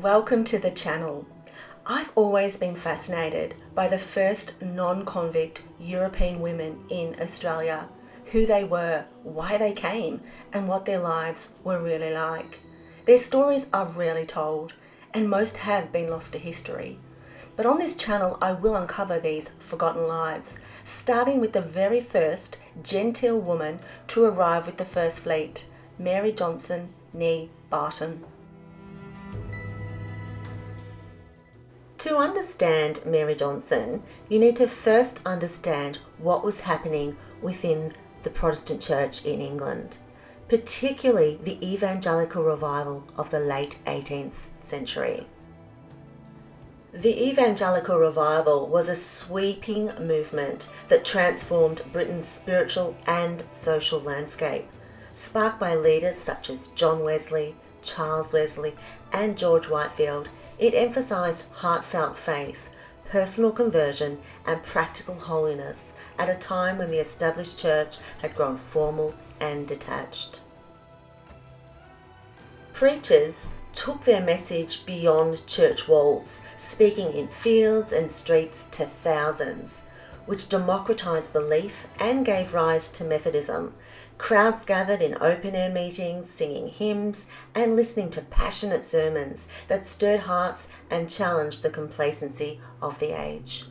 Welcome to the channel. I've always been fascinated by the first non-convict European women in Australia, who they were, why they came, and what their lives were really like. Their stories are rarely told, and most have been lost to history. But on this channel I will uncover these forgotten lives, starting with the very first genteel woman to arrive with the First Fleet, Mary Johnson née Barton. To understand Mary Johnson, you need to first understand what was happening within the Protestant Church in England, particularly the evangelical revival of the late 18th century. The evangelical revival was a sweeping movement that transformed Britain's spiritual and social landscape, sparked by leaders such as John Wesley, Charles Wesley, and George Whitefield. It emphasised heartfelt faith, personal conversion, and practical holiness at a time when the established church had grown formal and detached. Preachers took their message beyond church walls, speaking in fields and streets to thousands, which democratised belief and gave rise to Methodism. Crowds gathered in open-air meetings, singing hymns and listening to passionate sermons that stirred hearts and challenged the complacency of the age.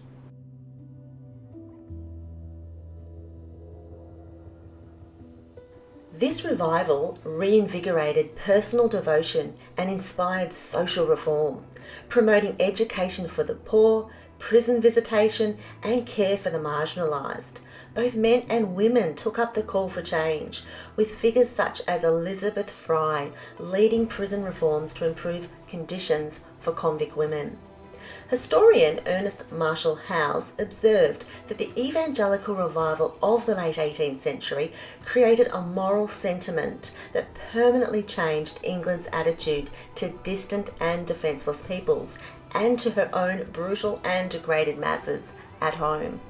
This revival reinvigorated personal devotion and inspired social reform, promoting education for the poor, prison visitation, and care for the marginalised. Both men and women took up the call for change, with figures such as Elizabeth Fry leading prison reforms to improve conditions for convict women. Historian Ernest Marshall Howes observed that the evangelical revival of the late 18th century created a moral sentiment that permanently changed England's attitude to distant and defenceless peoples and to her own brutal and degraded masses at home.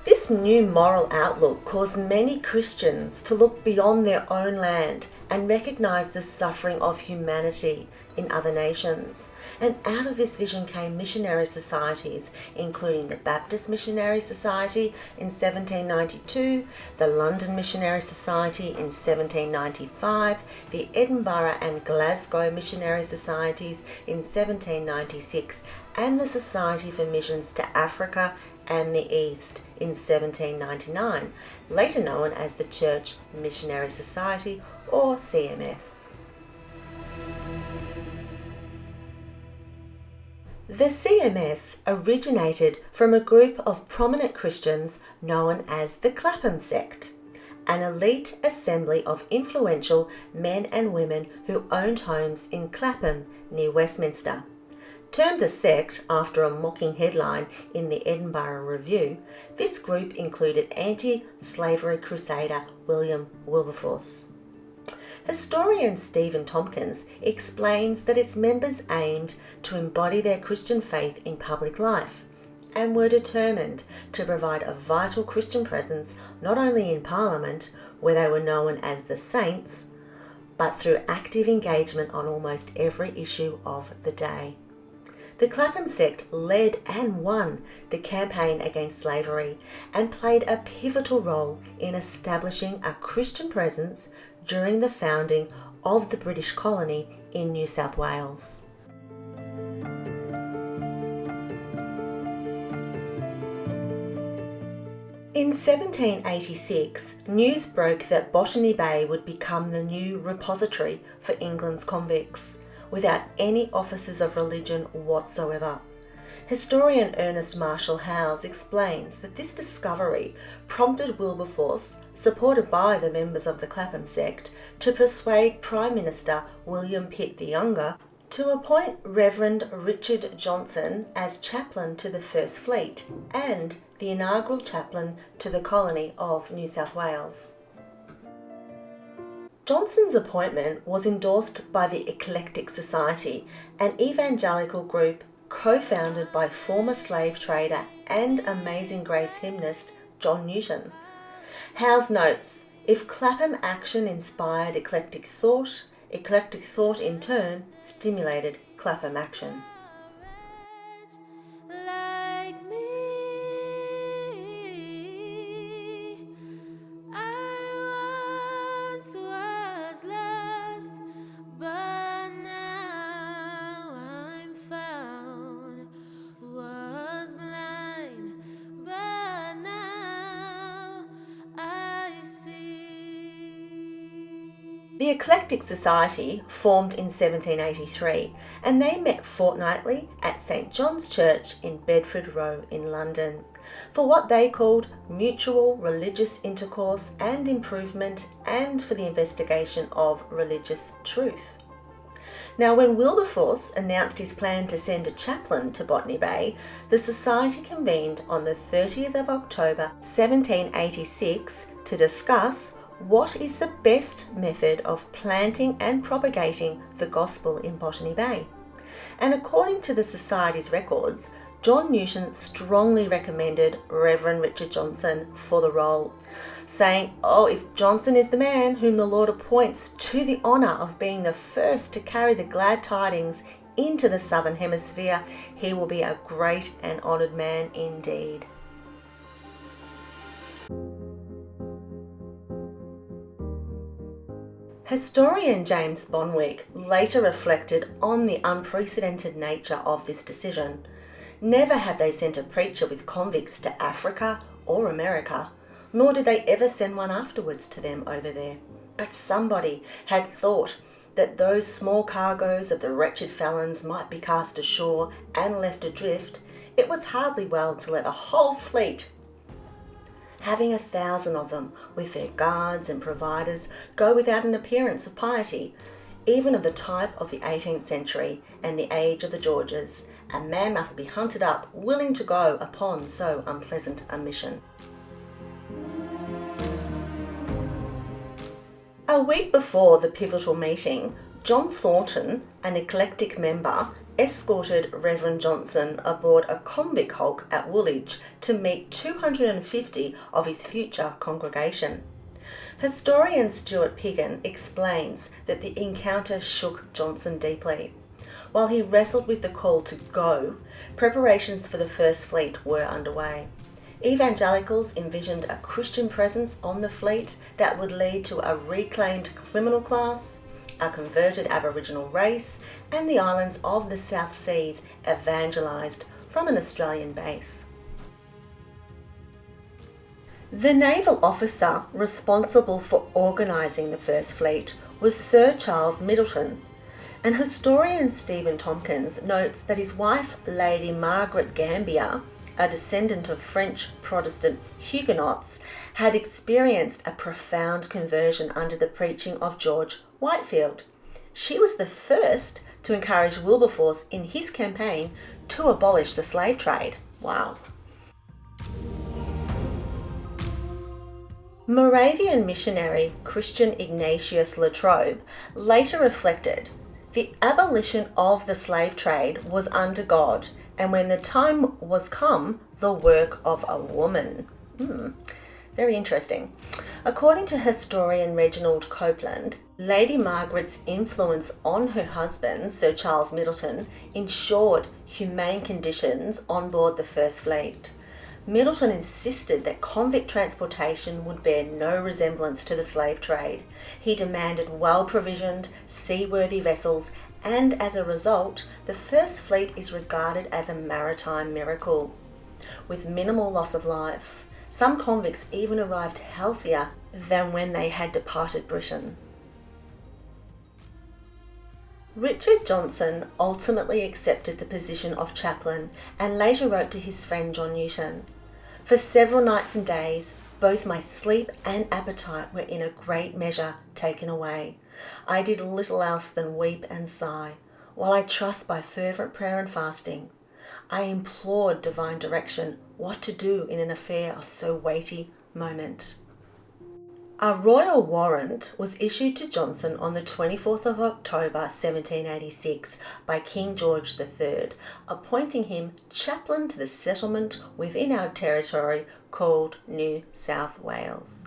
This new moral outlook caused many Christians to look beyond their own land and recognise the suffering of humanity in other nations. And out of this vision came missionary societies, including the Baptist Missionary Society in 1792, the London Missionary Society in 1795, the Edinburgh and Glasgow Missionary Societies in 1796, and the Society for Missions to Africa and the East in 1799, later known as the Church Missionary Society or CMS. The CMS originated from a group of prominent Christians known as the Clapham sect, an elite assembly of influential men and women who owned homes in Clapham near Westminster. Termed a sect after a mocking headline in the Edinburgh Review, this group included anti-slavery crusader William Wilberforce. Historian Stephen Tompkins explains that its members aimed to embody their Christian faith in public life and were determined to provide a vital Christian presence not only in Parliament, where they were known as the Saints, but through active engagement on almost every issue of the day. The Clapham sect led and won the campaign against slavery and played a pivotal role in establishing a Christian presence during the founding of the British colony in New South Wales. In 1786, news broke that Botany Bay would become the new repository for England's convicts, without any offices of religion whatsoever. Historian Ernest Marshall Howes explains that this discovery prompted Wilberforce, supported by the members of the Clapham sect, to persuade Prime Minister William Pitt the Younger to appoint Reverend Richard Johnson as chaplain to the First Fleet and the inaugural chaplain to the colony of New South Wales. Johnson's appointment was endorsed by the Eclectic Society, an evangelical group co-founded by former slave trader and Amazing Grace hymnist John Newton. Howes notes, if Clapham action inspired eclectic thought in turn stimulated Clapham action. Like me, I once was lost, but now I'm found. Was blind, but now I see. The Eclectic Society formed in 1783 and they met fortnightly at St John's Church in Bedford Row in London for what they called mutual religious intercourse and improvement and for the investigation of religious truth. Now, when Wilberforce announced his plan to send a chaplain to Botany Bay, the Society convened on the 30th of October 1786 to discuss what is the best method of planting and propagating the gospel in Botany Bay. And according to the Society's records, John Newton strongly recommended Reverend Richard Johnson for the role, saying, if Johnson is the man whom the Lord appoints to the honour of being the first to carry the glad tidings into the Southern Hemisphere, he will be a great and honoured man indeed. Historian James Bonwick later reflected on the unprecedented nature of this decision. Never had they sent a preacher with convicts to Africa or America, nor did they ever send one afterwards to them over there. But somebody had thought that those small cargoes of the wretched felons might be cast ashore and left adrift. It was hardly well to let a whole fleet, having 1,000 of them, with their guards and providers, go without an appearance of piety, even of the type of the 18th century and the age of the Georges. A man must be hunted up, willing to go upon so unpleasant a mission. A week before the pivotal meeting, John Thornton, an eclectic member, escorted Reverend Johnson aboard a convict hulk at Woolwich to meet 250 of his future congregation. Historian Stuart Piggin explains that the encounter shook Johnson deeply. While he wrestled with the call to go, preparations for the First Fleet were underway. Evangelicals envisioned a Christian presence on the fleet that would lead to a reclaimed criminal class, a converted Aboriginal race, and the islands of the South Seas evangelised from an Australian base. The naval officer responsible for organising the First Fleet was Sir Charles Middleton, and historian Stephen Tompkins notes that his wife, Lady Margaret Gambier, a descendant of French Protestant Huguenots, had experienced a profound conversion under the preaching of George Whitefield. She was the first to encourage Wilberforce in his campaign to abolish the slave trade. Wow. Moravian missionary Christian Ignatius Latrobe later reflected, "The abolition of the slave trade was under God, and when the time was come, the work of a woman." Very interesting. According to historian Reginald Copeland, Lady Margaret's influence on her husband, Sir Charles Middleton, ensured humane conditions on board the First Fleet. Middleton insisted that convict transportation would bear no resemblance to the slave trade. He demanded well-provisioned, seaworthy vessels, and as a result, the First Fleet is regarded as a maritime miracle. With minimal loss of life, some convicts even arrived healthier than when they had departed Britain. Richard Johnson ultimately accepted the position of chaplain and later wrote to his friend John Newton, "For several nights and days, both my sleep and appetite were in a great measure taken away. I did little else than weep and sigh, while I trust by fervent prayer and fasting. I implored divine direction what to do in an affair of so weighty moment." A royal warrant was issued to Johnson on the 24th of October 1786 by King George III, appointing him chaplain to the settlement within our territory called New South Wales.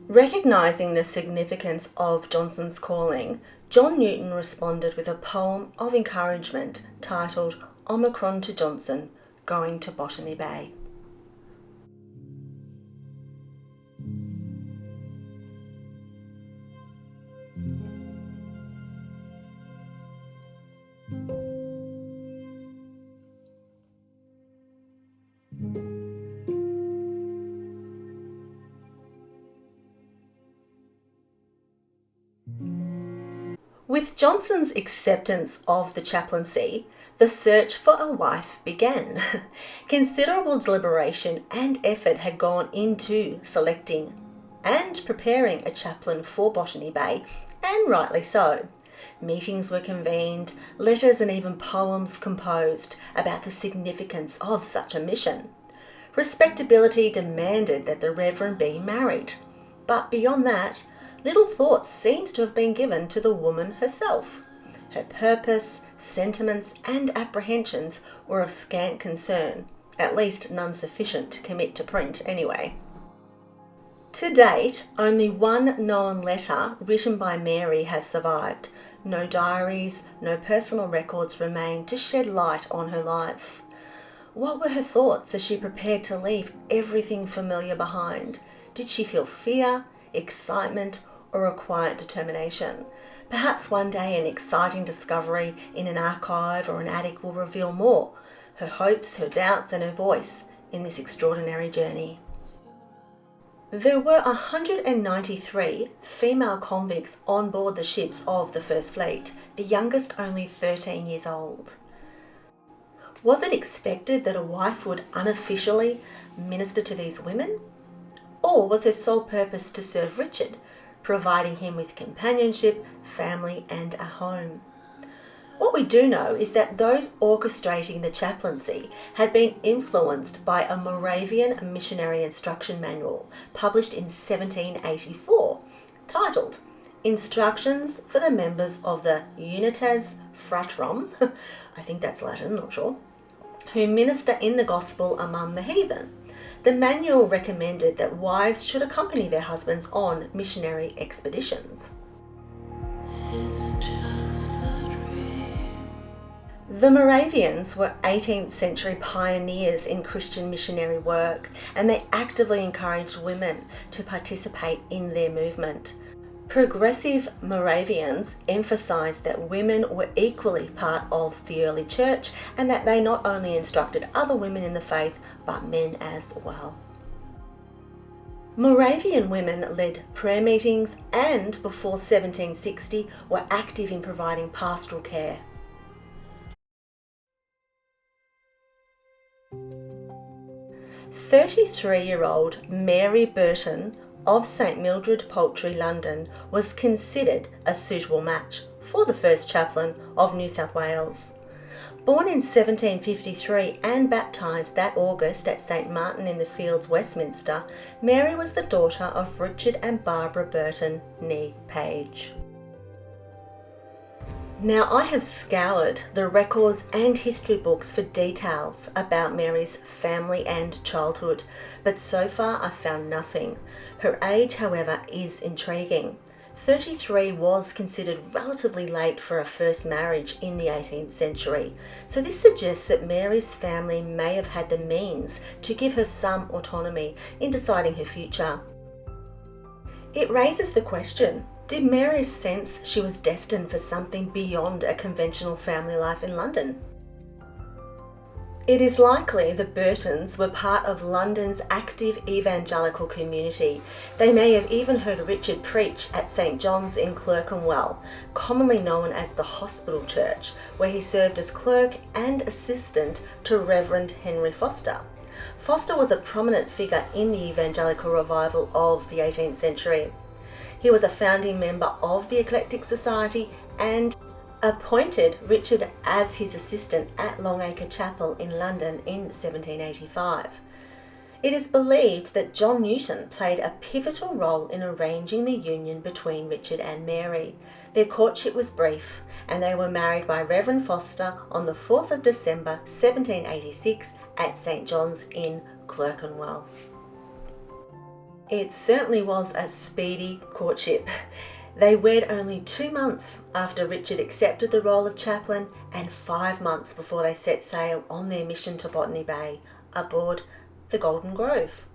Recognising the significance of Johnson's calling, John Newton responded with a poem of encouragement titled Omicron to Johnson, Going to Botany Bay. With Johnson's acceptance of the chaplaincy, the search for a wife began. Considerable deliberation and effort had gone into selecting and preparing a chaplain for Botany Bay, and rightly so. Meetings were convened, letters and even poems composed about the significance of such a mission. Respectability demanded that the Reverend be married, but beyond that, little thought seems to have been given to the woman herself. Her purpose, sentiments, and apprehensions were of scant concern, at least none sufficient to commit to print anyway. To date, only one known letter written by Mary has survived. No diaries, no personal records remain to shed light on her life. What were her thoughts as she prepared to leave everything familiar behind? Did she feel fear, excitement, or a quiet determination? Perhaps one day an exciting discovery in an archive or an attic will reveal more, her hopes, her doubts, and her voice in this extraordinary journey. There were 193 female convicts on board the ships of the First Fleet, the youngest only 13 years old. Was it expected that a wife would unofficially minister to these women? Or was her sole purpose to serve Richard, providing him with companionship, family, and a home? What we do know is that those orchestrating the chaplaincy had been influenced by a Moravian missionary instruction manual published in 1784, titled Instructions for the Members of the Unitas Fratrum, I think that's Latin, not sure, who minister in the gospel among the heathen. The manual recommended that wives should accompany their husbands on missionary expeditions. The Moravians were 18th century pioneers in Christian missionary work, and they actively encouraged women to participate in their movement. Progressive Moravians emphasised that women were equally part of the early church and that they not only instructed other women in the faith but men as well. Moravian women led prayer meetings and, before 1760, were active in providing pastoral care. "33-year-old Mary Burton of St Mildred Poultry, London, was considered a suitable match for the first chaplain of New South Wales. Born in 1753 and baptised that August at St Martin in the Fields, Westminster, Mary was the daughter of Richard and Barbara Burton nee Page. Now, I have scoured the records and history books for details about Mary's family and childhood, but so far I've found nothing. Her age, however, is intriguing. 33 was considered relatively late for a first marriage in the 18th century, so this suggests that Mary's family may have had the means to give her some autonomy in deciding her future. It raises the question, did Mary sense she was destined for something beyond a conventional family life in London? It is likely the Burtons were part of London's active evangelical community. They may have even heard Richard preach at St John's in Clerkenwell, commonly known as the Hospital Church, where he served as clerk and assistant to Reverend Henry Foster. Foster was a prominent figure in the evangelical revival of the 18th century. He was a founding member of the Eclectic Society and appointed Richard as his assistant at Longacre Chapel in London in 1785. It is believed that John Newton played a pivotal role in arranging the union between Richard and Mary. Their courtship was brief, and they were married by Reverend Foster on the 4th of December 1786 at St John's in Clerkenwell. It certainly was a speedy courtship. They wed only 2 months after Richard accepted the role of chaplain and 5 months before they set sail on their mission to Botany Bay aboard the Golden Grove.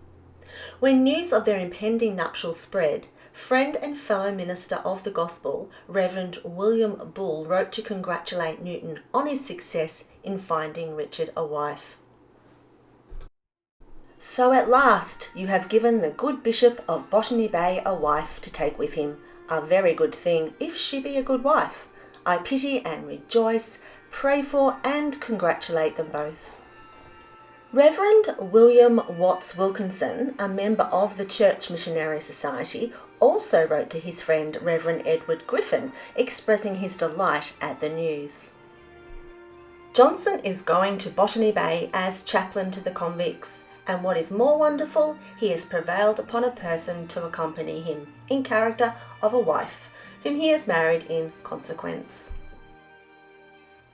When news of their impending nuptials spread, friend and fellow minister of the gospel, Reverend William Bull, wrote to congratulate Newton on his success in finding Richard a wife. So at last you have given the good Bishop of Botany Bay a wife to take with him. A very good thing, if she be a good wife. I pity and rejoice, pray for and congratulate them both. Reverend William Watts Wilkinson, a member of the Church Missionary Society, also wrote to his friend Reverend Edward Griffin, expressing his delight at the news. Johnson is going to Botany Bay as chaplain to the convicts, and what is more wonderful, he has prevailed upon a person to accompany him, in character of a wife, whom he has married in consequence.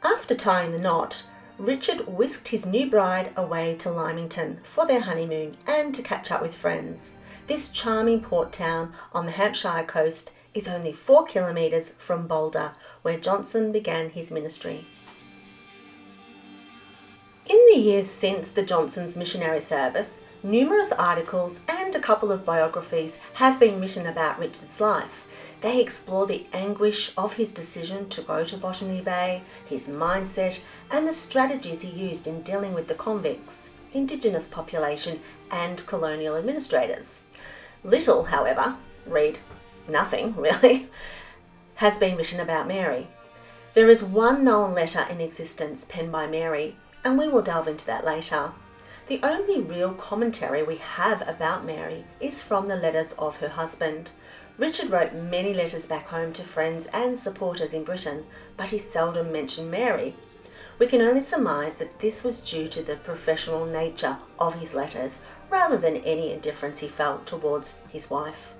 After tying the knot, Richard whisked his new bride away to Lymington for their honeymoon and to catch up with friends. This charming port town on the Hampshire coast is only 4 kilometres from Boulder, where Johnson began his ministry. In the years since the Johnsons' missionary service, numerous articles and a couple of biographies have been written about Richard's life. They explore the anguish of his decision to go to Botany Bay, his mindset, and the strategies he used in dealing with the convicts, Indigenous population, and colonial administrators. Little, however, read nothing really, has been written about Mary. There is one known letter in existence penned by Mary, and we will delve into that later. The only real commentary we have about Mary is from the letters of her husband. Richard wrote many letters back home to friends and supporters in Britain, but he seldom mentioned Mary. We can only surmise that this was due to the professional nature of his letters, rather than any indifference he felt towards his wife.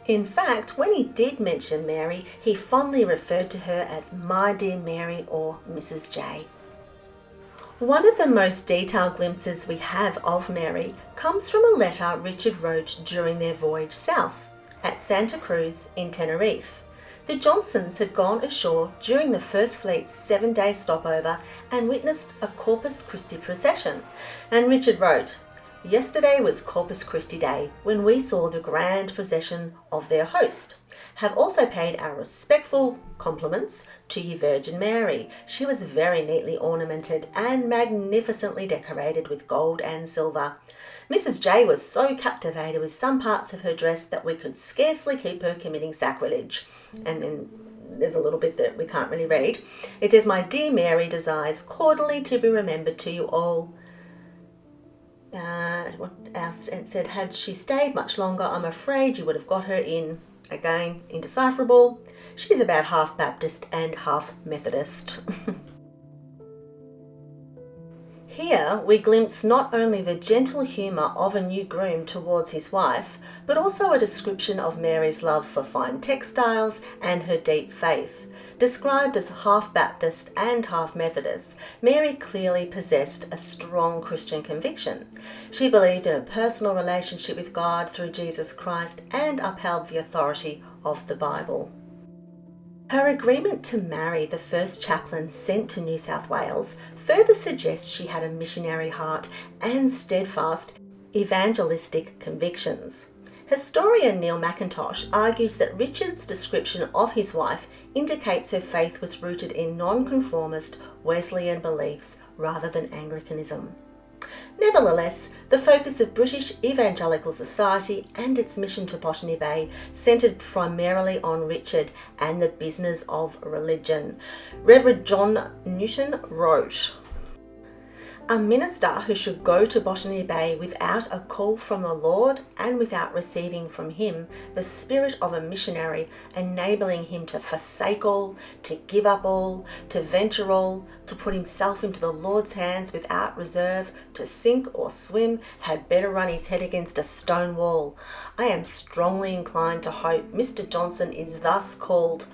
In fact, when he did mention Mary, he fondly referred to her as "My dear Mary" or "Mrs. J." One of the most detailed glimpses we have of Mary comes from a letter Richard wrote during their voyage south, at Santa Cruz in Tenerife. The Johnsons had gone ashore during the First Fleet's 7-day stopover and witnessed a Corpus Christi procession. And Richard wrote, "Yesterday was Corpus Christi Day when we saw the grand procession of their host. Have also paid our respectful compliments to ye Virgin Mary. She was very neatly ornamented and magnificently decorated with gold and silver. Mrs. J was so captivated with some parts of her dress that we could scarcely keep her committing sacrilege." And then there's a little bit that we can't really read. It says, "My dear Mary desires cordially to be remembered to you all." What else? It said, "Had she stayed much longer, I'm afraid you would have got her in." Again, indecipherable. She's about half Baptist and half Methodist. Here we glimpse not only the gentle humour of a new groom towards his wife, but also a description of Mary's love for fine textiles and her deep faith. Described as half Baptist and half Methodist, Mary clearly possessed a strong Christian conviction. She believed in a personal relationship with God through Jesus Christ and upheld the authority of the Bible. Her agreement to marry the first chaplain sent to New South Wales further suggests she had a missionary heart and steadfast evangelistic convictions. Historian Neil McIntosh argues that Richard's description of his wife indicates her faith was rooted in nonconformist Wesleyan beliefs rather than Anglicanism. Nevertheless, the focus of British Evangelical Society and its mission to Botany Bay centred primarily on Richard and the business of religion. Reverend John Newton wrote, "A minister who should go to Botany Bay without a call from the Lord and without receiving from him the spirit of a missionary, enabling him to forsake all, to give up all, to venture all, to put himself into the Lord's hands without reserve, to sink or swim, had better run his head against a stone wall. I am strongly inclined to hope Mr. Johnson is thus called.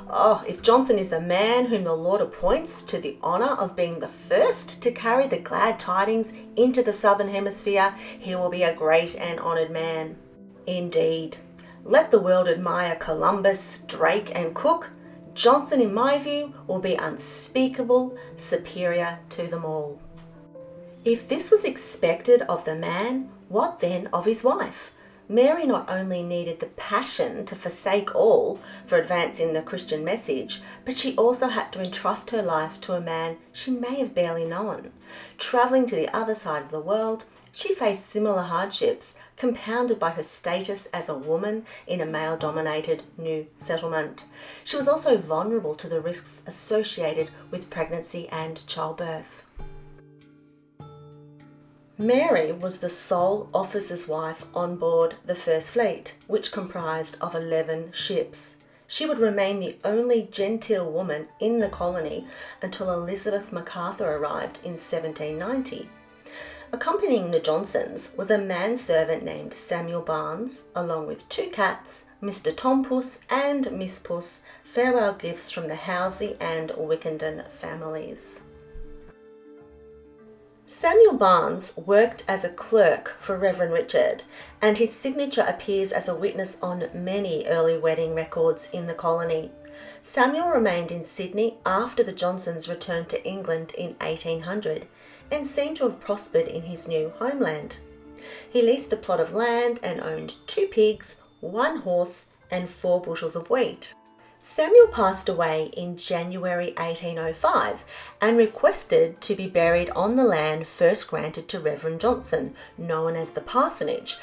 Oh, if Johnson is the man whom the Lord appoints to the honour of being the first to carry the glad tidings into the southern hemisphere, he will be a great and honoured man. Indeed. Let the world admire Columbus, Drake and Cook. Johnson, in my view, will be unspeakable, superior to them all. If this was expected of the man, what then of his wife? Mary not only needed the passion to forsake all for advancing the Christian message, but she also had to entrust her life to a man she may have barely known. Travelling to the other side of the world, she faced similar hardships, compounded by her status as a woman in a male-dominated new settlement. She was also vulnerable to the risks associated with pregnancy and childbirth. Mary was the sole officer's wife on board the First Fleet, which comprised of 11 ships. She would remain the only genteel woman in the colony until Elizabeth MacArthur arrived in 1790. Accompanying the Johnsons was a manservant named Samuel Barnes, along with 2 cats, Mr. Tom Puss and Miss Puss, farewell gifts from the Housie and Wickenden families. Samuel Barnes worked as a clerk for Reverend Richard, and his signature appears as a witness on many early wedding records in the colony. Samuel remained in Sydney after the Johnsons returned to England in 1800 and seemed to have prospered in his new homeland. He leased a plot of land and owned 2 pigs, 1 horse and 4 bushels of wheat. Samuel passed away in January 1805 and requested to be buried on the land first granted to Reverend Johnson, known as the parsonage.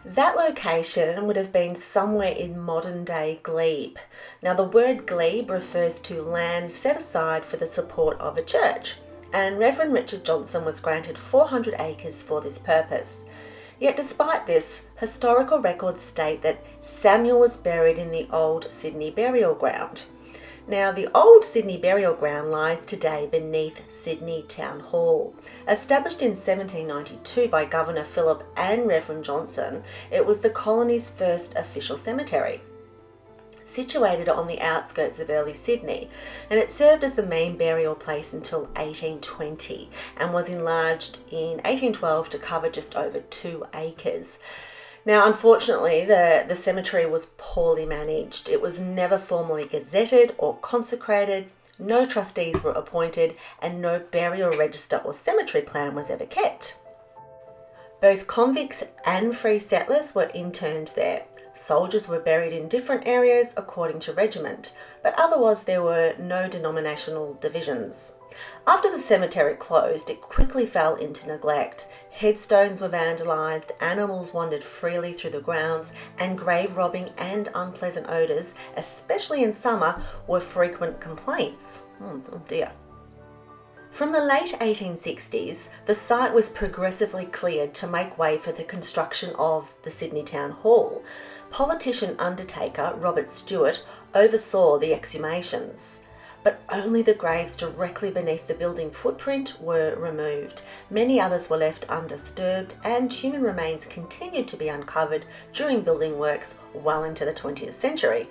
That location would have been somewhere in modern-day Glebe. Now, the word glebe refers to land set aside for the support of a church, and Reverend Richard Johnson was granted 400 acres for this purpose. Yet despite this, historical records state that Samuel was buried in the old Sydney burial ground. Now, the old Sydney burial ground lies today beneath Sydney Town Hall. Established in 1792 by Governor Phillip and Reverend Johnson, it was the colony's first official cemetery. Situated on the outskirts of early Sydney, and it served as the main burial place until 1820 and was enlarged in 1812 to cover just over 2 acres. Now, unfortunately, the cemetery was poorly managed. It was never formally gazetted or consecrated, no trustees were appointed, and no burial register or cemetery plan was ever kept. Both convicts and free settlers were interned there. Soldiers were buried in different areas according to regiment, but otherwise there were no denominational divisions. After the cemetery closed, it quickly fell into neglect. Headstones were vandalised, animals wandered freely through the grounds, and grave robbing and unpleasant odours, especially in summer, were frequent complaints. Oh dear. From the late 1860s, the site was progressively cleared to make way for the construction of the Sydney Town Hall. Politician undertaker Robert Stewart oversaw the exhumations, but only the graves directly beneath the building footprint were removed. Many others were left undisturbed, and human remains continued to be uncovered during building works well into the 20th century.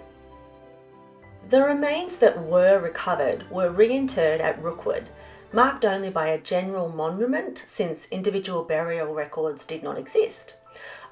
The remains that were recovered were reinterred at Rookwood, marked only by a general monument since individual burial records did not exist.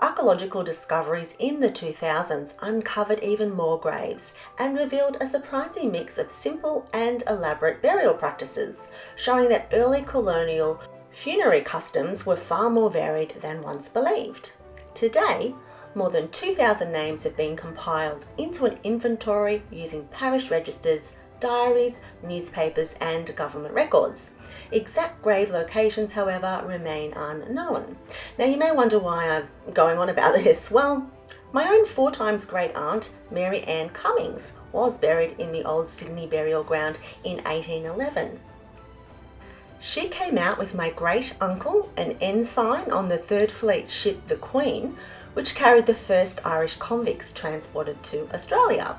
Archaeological discoveries in the 2000s uncovered even more graves and revealed a surprising mix of simple and elaborate burial practices, showing that early colonial funerary customs were far more varied than once believed. Today, more than 2,000 names have been compiled into an inventory using parish registers, diaries, newspapers and government records. Exact grave locations, however, remain unknown. Now, you may wonder why I'm going on about this. Well, my own 4 times great aunt, Mary Ann Cummings, was buried in the old Sydney burial ground in 1811. She came out with my great uncle, an ensign on the 3rd Fleet ship the Queen, which carried the first Irish convicts transported to Australia.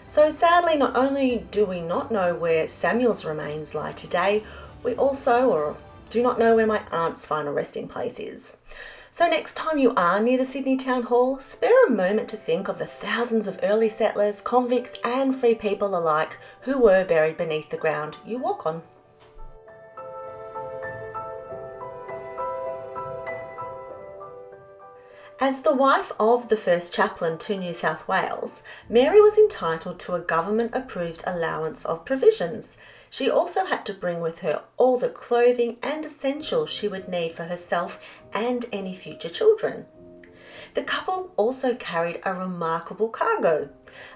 So sadly, not only do we not know where Samuel's remains lie today, We also or do not know where my aunt's final resting place is. So next time you are near the Sydney Town Hall, spare a moment to think of the thousands of early settlers, convicts and free people alike who were buried beneath the ground you walk on. As the wife of the first chaplain to New South Wales, Mary was entitled to a government-approved allowance of provisions. She also had to bring with her all the clothing and essentials she would need for herself and any future children. The couple also carried a remarkable cargo,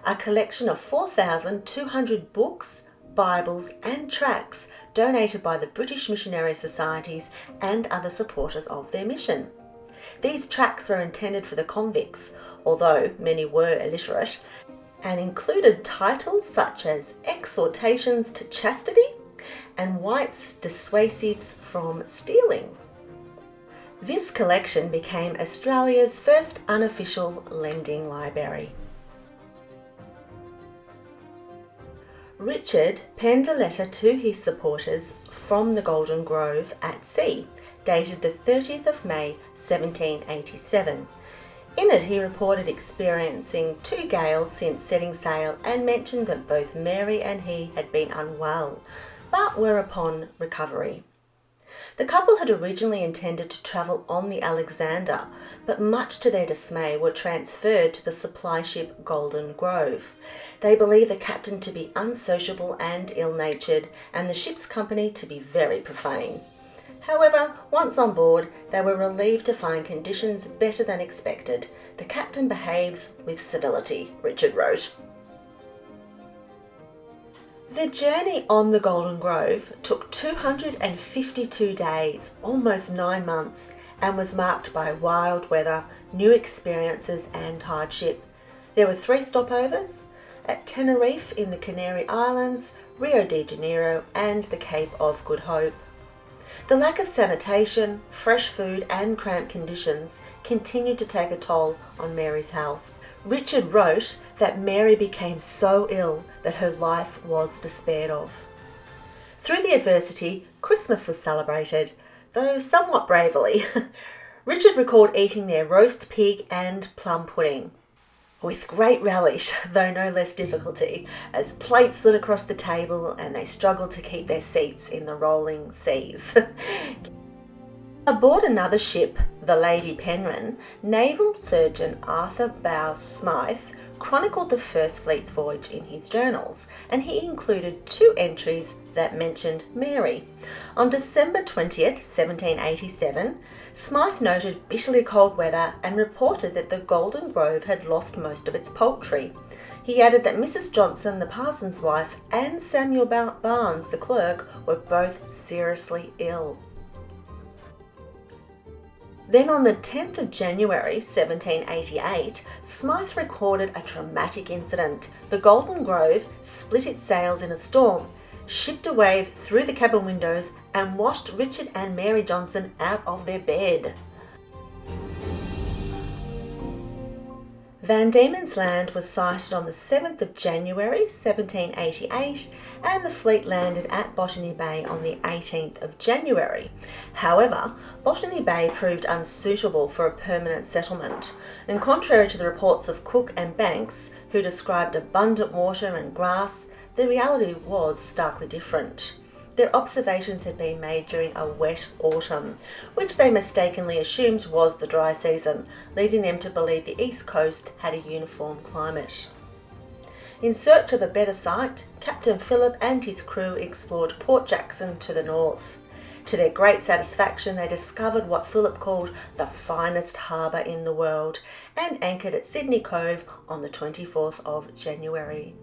a collection of 4,200 books, Bibles and tracts donated by the British Missionary Societies and other supporters of their mission. These tracts were intended for the convicts, although many were illiterate, and included titles such as Exhortations to Chastity and White's Dissuasives from Stealing. This collection became Australia's first unofficial lending library. Richard penned a letter to his supporters from the Golden Grove at sea, dated the 30th of May 1787. In it he reported experiencing 2 gales since setting sail and mentioned that both Mary and he had been unwell, but were upon recovery. The couple had originally intended to travel on the Alexander, but much to their dismay were transferred to the supply ship Golden Grove. They believed the captain to be unsociable and ill-natured, and the ship's company to be very profane. However, once on board, they were relieved to find conditions better than expected. The captain behaves with civility, Richard wrote. The journey on the Golden Grove took 252 days, almost 9 months, and was marked by wild weather, new experiences and hardship. There were 3 stopovers at Tenerife in the Canary Islands, Rio de Janeiro and the Cape of Good Hope. The lack of sanitation, fresh food and cramped conditions continued to take a toll on Mary's health. Richard wrote that Mary became so ill that her life was despaired of. Through the adversity, Christmas was celebrated, though somewhat bravely. Richard recalled eating their roast pig and plum pudding with great relish, though no less difficulty, as plates slid across the table and they struggled to keep their seats in the rolling seas. Aboard another ship, the Lady Penrhyn, naval surgeon Arthur Bowes Smythe chronicled the First Fleet's voyage in his journals, and he included 2 entries that mentioned Mary. On December 20th, 1787, Smythe noted bitterly cold weather and reported that the Golden Grove had lost most of its poultry. He added that Mrs. Johnson, the parson's wife, and Samuel Barnes, the clerk, were both seriously ill. Then on the 10th of January 1788, Smythe recorded a dramatic incident. The Golden Grove split its sails in a storm, shipped a wave through the cabin windows and washed Richard and Mary Johnson out of their bed. Van Diemen's Land was sighted on the 7th of January 1788 and the fleet landed at Botany Bay on the 18th of January. However, Botany Bay proved unsuitable for a permanent settlement, and contrary to the reports of Cook and Banks, who described abundant water and grass, the reality was starkly different. Their observations had been made during a wet autumn, which they mistakenly assumed was the dry season, leading them to believe the east coast had a uniform climate. In search of a better site, Captain Phillip and his crew explored Port Jackson to the north. To their great satisfaction, they discovered what Phillip called the finest harbour in the world and anchored at Sydney Cove on the 24th of January.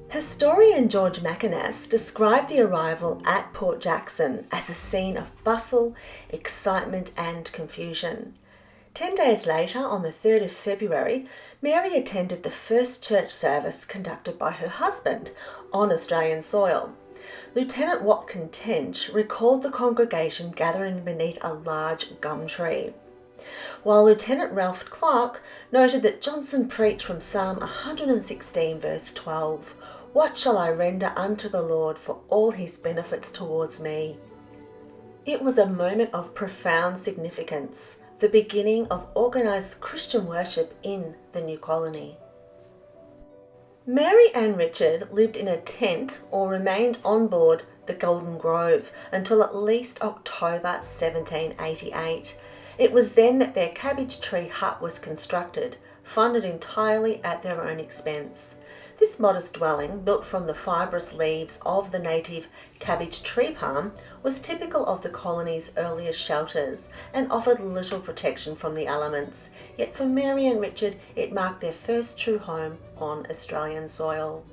Historian George Macinnes described the arrival at Port Jackson as a scene of bustle, excitement and confusion. 10 days later, on the 3rd of February, Mary attended the first church service conducted by her husband on Australian soil. Lieutenant Watkin Tench recalled the congregation gathering beneath a large gum tree, while Lieutenant Ralph Clark noted that Johnson preached from Psalm 116 verse 12, What shall I render unto the Lord for all his benefits towards me? It was a moment of profound significance, the beginning of organised Christian worship in the new colony. Mary and Richard lived in a tent or remained on board the Golden Grove until at least October 1788. It was then that their cabbage tree hut was constructed, funded entirely at their own expense. This modest dwelling, built from the fibrous leaves of the native cabbage tree palm, was typical of the colony's earliest shelters and offered little protection from the elements. Yet for Mary and Richard, it marked their first true home on Australian soil.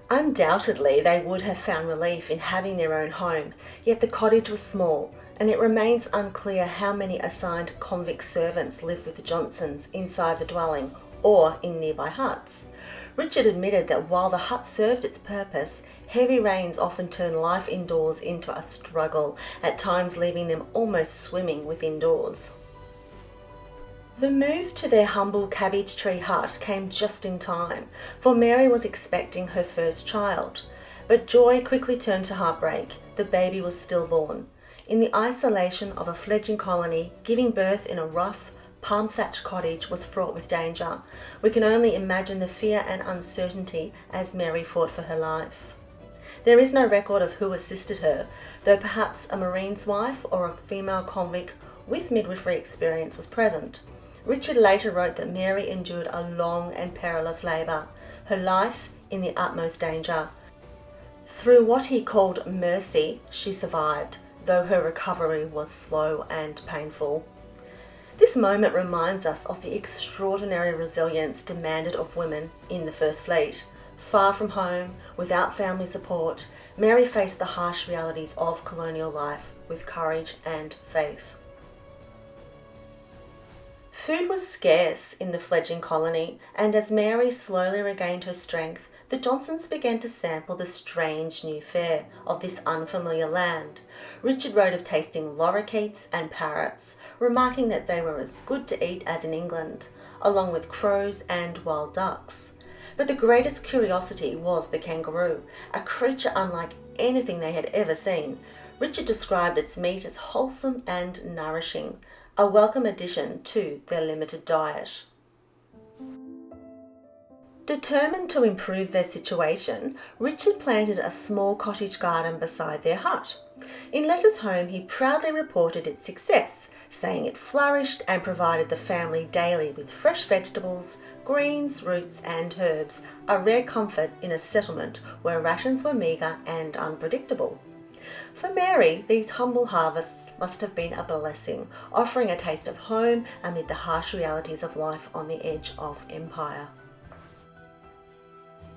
Undoubtedly, they would have found relief in having their own home, yet the cottage was small, and it remains unclear how many assigned convict servants lived with the Johnsons inside the dwelling or in nearby huts. Richard admitted that while the hut served its purpose, heavy rains often turned life indoors into a struggle, at times leaving them almost swimming within doors. The move to their humble cabbage tree hut came just in time, for Mary was expecting her first child. But joy quickly turned to heartbreak. The baby was stillborn. In the isolation of a fledgling colony, giving birth in a rough, palm-thatched cottage was fraught with danger. We can only imagine the fear and uncertainty as Mary fought for her life. There is no record of who assisted her, though perhaps a Marine's wife or a female convict with midwifery experience was present. Richard later wrote that Mary endured a long and perilous labour, her life in the utmost danger. Through what he called mercy, she survived, though her recovery was slow and painful. This moment reminds us of the extraordinary resilience demanded of women in the First Fleet. Far from home, without family support, Mary faced the harsh realities of colonial life with courage and faith. Food was scarce in the fledgling colony, and as Mary slowly regained her strength, the Johnsons began to sample the strange new fare of this unfamiliar land. Richard wrote of tasting lorikeets and parrots, remarking that they were as good to eat as in England, along with crows and wild ducks. But the greatest curiosity was the kangaroo, a creature unlike anything they had ever seen. Richard described its meat as wholesome and nourishing, a welcome addition to their limited diet. Determined to improve their situation, Richard planted a small cottage garden beside their hut. In letters home, he proudly reported its success, saying it flourished and provided the family daily with fresh vegetables, greens, roots and herbs, a rare comfort in a settlement where rations were meagre and unpredictable. For Mary, these humble harvests must have been a blessing, offering a taste of home amid the harsh realities of life on the edge of empire.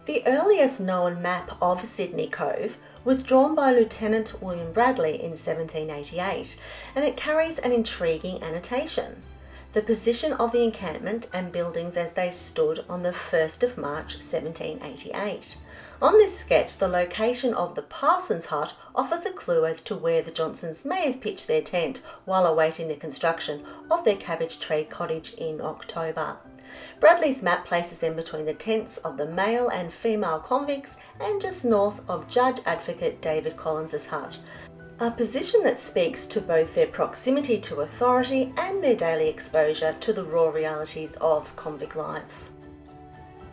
The earliest known map of Sydney Cove was drawn by Lieutenant William Bradley in 1788, and it carries an intriguing annotation: the position of the encampment and buildings as they stood on the 1st of March 1788. On this sketch, the location of the parson's hut offers a clue as to where the Johnsons may have pitched their tent while awaiting the construction of their cabbage tree cottage in October. Bradley's map places them between the tents of the male and female convicts and just north of Judge Advocate David Collins's hut, a position that speaks to both their proximity to authority and their daily exposure to the raw realities of convict life.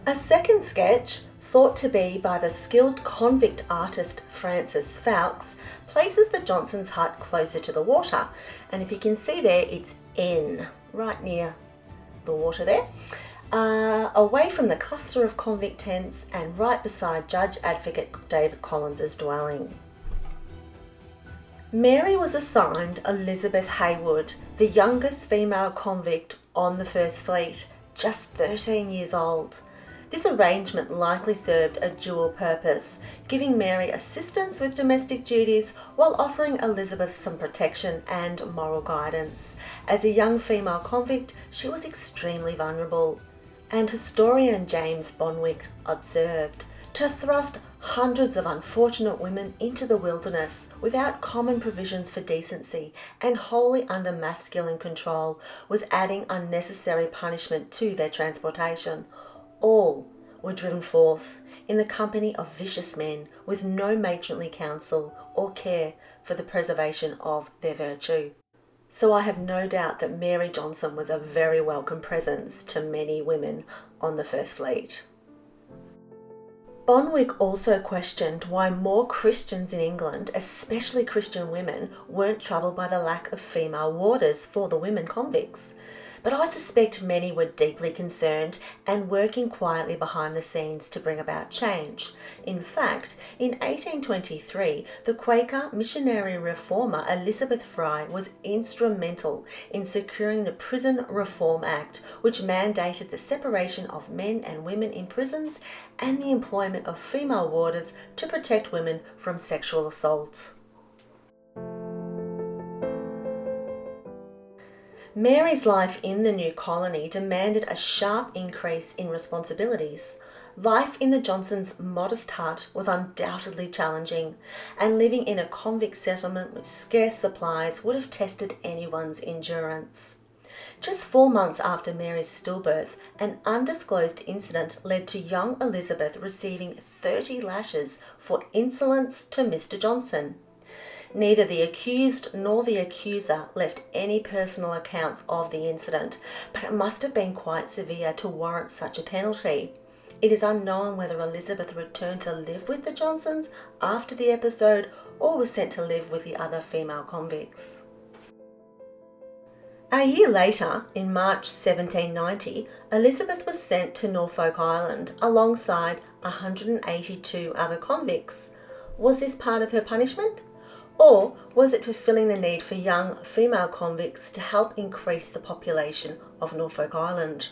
A second sketch, thought to be by the skilled convict artist Francis Fowkes, places the Johnsons' hut closer to the water, and if you can see there, it's N, right near the water there, away from the cluster of convict tents and right beside Judge Advocate David Collins's dwelling. Mary was assigned Elizabeth Haywood, the youngest female convict on the First Fleet, just 13 years old. This arrangement likely served a dual purpose, giving Mary assistance with domestic duties while offering Elizabeth some protection and moral guidance. As a young female convict, she was extremely vulnerable. And historian James Bonwick observed, to thrust hundreds of unfortunate women into the wilderness without common provisions for decency and wholly under masculine control was adding unnecessary punishment to their transportation, all were driven forth in the company of vicious men with no matronly counsel or care for the preservation of their virtue. So I have no doubt that Mary Johnson was a very welcome presence to many women on the First Fleet. Bonwick also questioned why more Christians in England, especially Christian women, weren't troubled by the lack of female warders for the women convicts. But I suspect many were deeply concerned and working quietly behind the scenes to bring about change. In fact, in 1823, the Quaker missionary reformer Elizabeth Fry was instrumental in securing the Prison Reform Act, which mandated the separation of men and women in prisons and the employment of female warders to protect women from sexual assault. Mary's life in the new colony demanded a sharp increase in responsibilities. Life in the Johnsons' modest hut was undoubtedly challenging, and living in a convict settlement with scarce supplies would have tested anyone's endurance. Just 4 months after Mary's stillbirth, an undisclosed incident led to young Elizabeth receiving 30 lashes for insolence to Mr. Johnson. Neither the accused nor the accuser left any personal accounts of the incident, but it must have been quite severe to warrant such a penalty. It is unknown whether Elizabeth returned to live with the Johnsons after the episode or was sent to live with the other female convicts. A year later, in March 1790, Elizabeth was sent to Norfolk Island alongside 182 other convicts. Was this part of her punishment? Or was it fulfilling the need for young female convicts to help increase the population of Norfolk Island?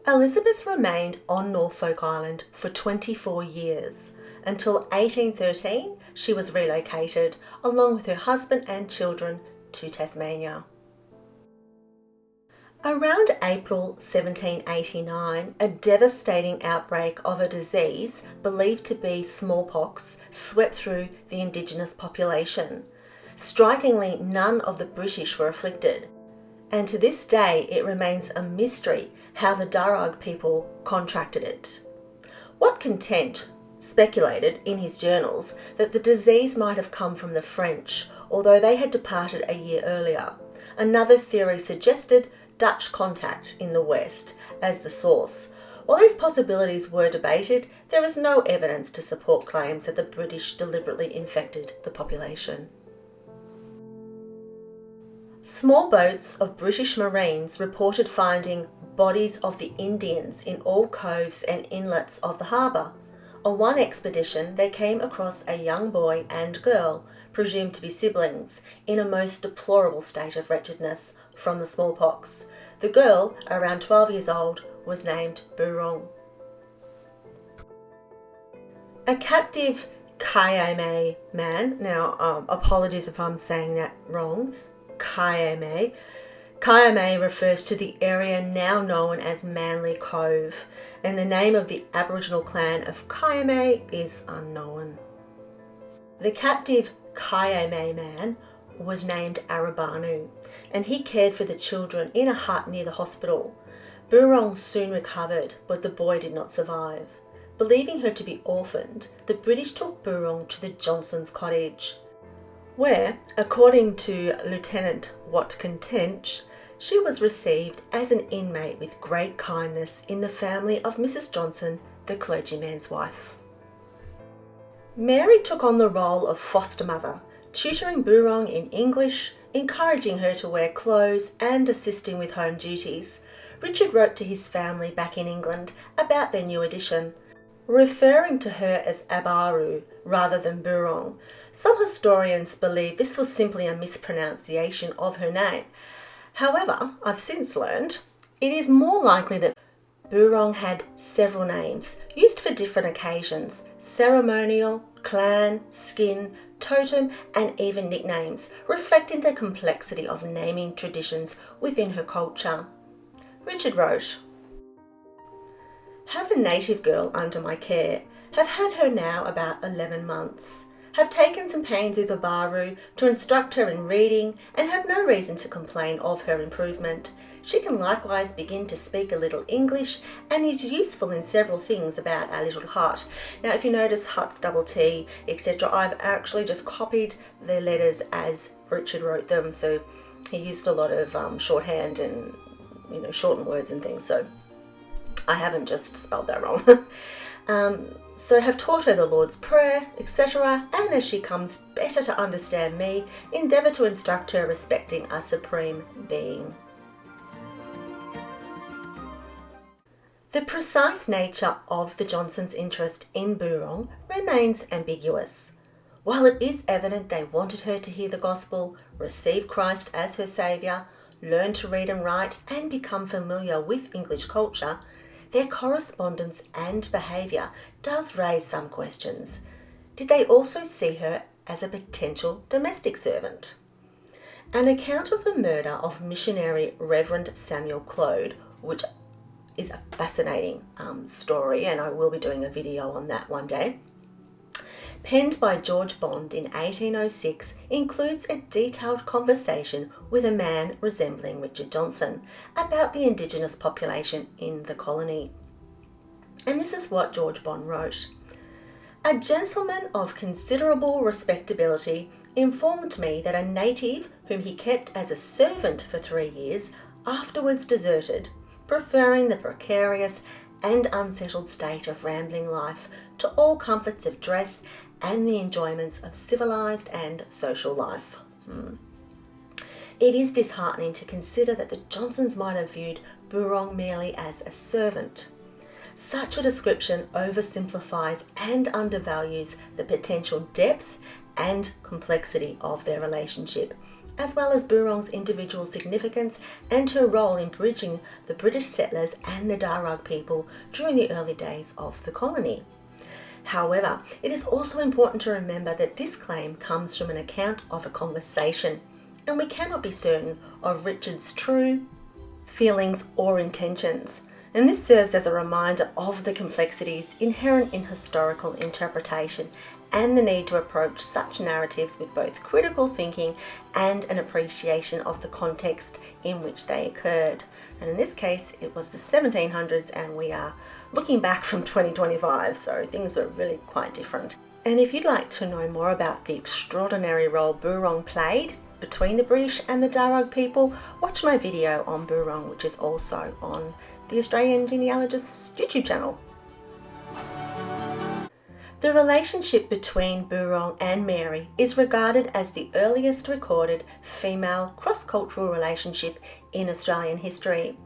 Elizabeth remained on Norfolk Island for 24 years. Until 1813, she was relocated, along with her husband and children, to Tasmania. Around April 1789, a devastating outbreak of a disease believed to be smallpox swept through the Indigenous population. Strikingly, none of the British were afflicted, and to this day it remains a mystery how the Darug people contracted it. Wat Content speculated in his journals that the disease might have come from the French, although they had departed a year earlier. Another theory suggested Dutch contact in the West as the source. While these possibilities were debated, there is no evidence to support claims that the British deliberately infected the population. Small boats of British Marines reported finding bodies of the Indians in all coves and inlets of the harbour. On one expedition, they came across a young boy and girl, presumed to be siblings, in a most deplorable state of wretchedness from the smallpox. The girl, around 12 years old, was named Boorong. A captive Kayame man, now apologies if I'm saying that wrong, Kayame refers to the area now known as Manly Cove, and the name of the Aboriginal clan of Kayame is unknown. The captive Kayame man was named Arabanu, and he cared for the children in a hut near the hospital. Boorong soon recovered, but the boy did not survive. Believing her to be orphaned, the British took Boorong to the Johnsons' cottage, where, according to Lieutenant Wat Content, she was received as an inmate with great kindness in the family of Mrs. Johnson, the clergyman's wife. Mary took on the role of foster mother, tutoring Boorong in English, encouraging her to wear clothes and assisting with home duties. Richard wrote to his family back in England about their new addition, referring to her as Abaru rather than Boorong. Some historians believe this was simply a mispronunciation of her name. However, I've since learned it is more likely that Boorong had several names, used for different occasions: ceremonial, clan, skin, totem, and even nicknames, reflecting the complexity of naming traditions within her culture. Richard wrote, "Have a native girl under my care. Have had her now about 11 months. Have taken some pains with Abaru to instruct her in reading and have no reason to complain of her improvement. She can likewise begin to speak a little English and is useful in several things about our little hut. Now, if you notice huts, double T, etc., I've actually just copied the letters as Richard wrote them. So he used a lot of shorthand and, shortened words and things. So I haven't just spelled that wrong. So have taught her the Lord's Prayer, etc., and as she comes better to understand me, endeavour to instruct her respecting a supreme being. The precise nature of the Johnsons' interest in Boorong remains ambiguous. While it is evident they wanted her to hear the gospel, receive Christ as her saviour, learn to read and write, and become familiar with English culture, their correspondence and behaviour does raise some questions. Did they also see her as a potential domestic servant? An account of the murder of missionary Reverend Samuel Clode, which is a fascinating story, and I will be doing a video on that one day, penned by George Bond in 1806, includes a detailed conversation with a man resembling Richard Johnson about the Indigenous population in the colony. And this is what George Bond wrote. A gentleman of considerable respectability informed me that a native whom he kept as a servant for 3 years afterwards deserted, preferring the precarious and unsettled state of rambling life to all comforts of dress and the enjoyments of civilised and social life. It is disheartening to consider that the Johnsons might have viewed Boorong merely as a servant. Such a description oversimplifies and undervalues the potential depth and complexity of their relationship, as well as Boorong's individual significance and her role in bridging the British settlers and the Darug people during the early days of the colony. However, it is also important to remember that this claim comes from an account of a conversation, and we cannot be certain of Richard's true feelings or intentions. And this serves as a reminder of the complexities inherent in historical interpretation and the need to approach such narratives with both critical thinking and an appreciation of the context in which they occurred. And in this case, it was the 1700s, and we are looking back from 2025, so things are really quite different. And if you'd like to know more about the extraordinary role Boorong played between the British and the Darug people, watch my video on Boorong, which is also on the Australian Genealogist's YouTube channel. The relationship between Boorong and Mary is regarded as the earliest recorded female cross-cultural relationship in Australian history.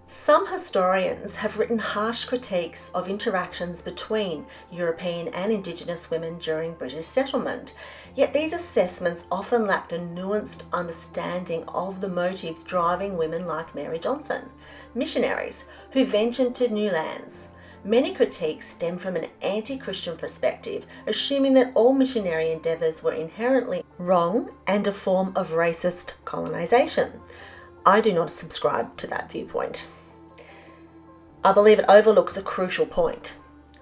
Some historians have written harsh critiques of interactions between European and Indigenous women during British settlement, yet these assessments often lacked a nuanced understanding of the motives driving women like Mary Johnson, missionaries who ventured to new lands. Many critiques stem from an anti-Christian perspective, assuming that all missionary endeavours were inherently wrong and a form of racist colonisation. I do not subscribe to that viewpoint. I believe it overlooks a crucial point.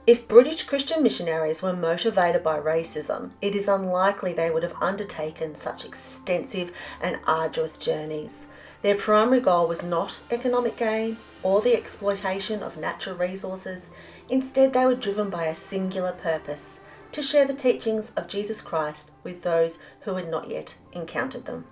If British Christian missionaries were motivated by racism, it is unlikely they would have undertaken such extensive and arduous journeys. Their primary goal was not economic gain or the exploitation of natural resources. Instead, they were driven by a singular purpose: to share the teachings of Jesus Christ with those who had not yet encountered them.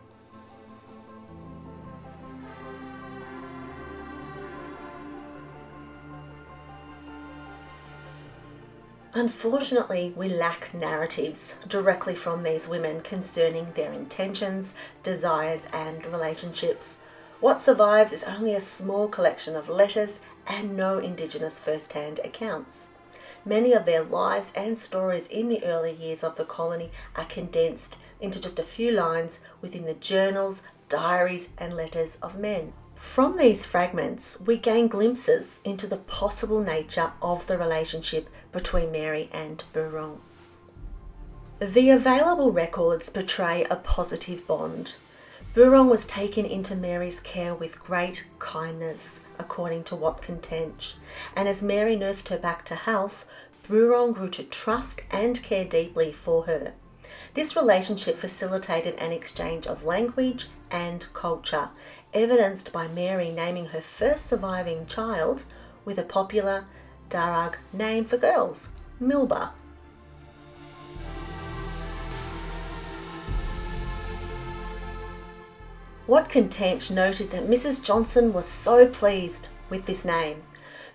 Unfortunately, we lack narratives directly from these women concerning their intentions, desires, and relationships. What survives is only a small collection of letters and no Indigenous first-hand accounts. Many of their lives and stories in the early years of the colony are condensed into just a few lines within the journals, diaries, and letters of men. From these fragments, we gain glimpses into the possible nature of the relationship between Mary and Boorong. The available records portray a positive bond. Boorong was taken into Mary's care with great kindness, according to Watkin Tench, and as Mary nursed her back to health, Boorong grew to trust and care deeply for her. This relationship facilitated an exchange of language and culture, evidenced by Mary naming her first surviving child with a popular Darug name for girls, Milba. Watkin Tench noted that Mrs. Johnson was so pleased with this name.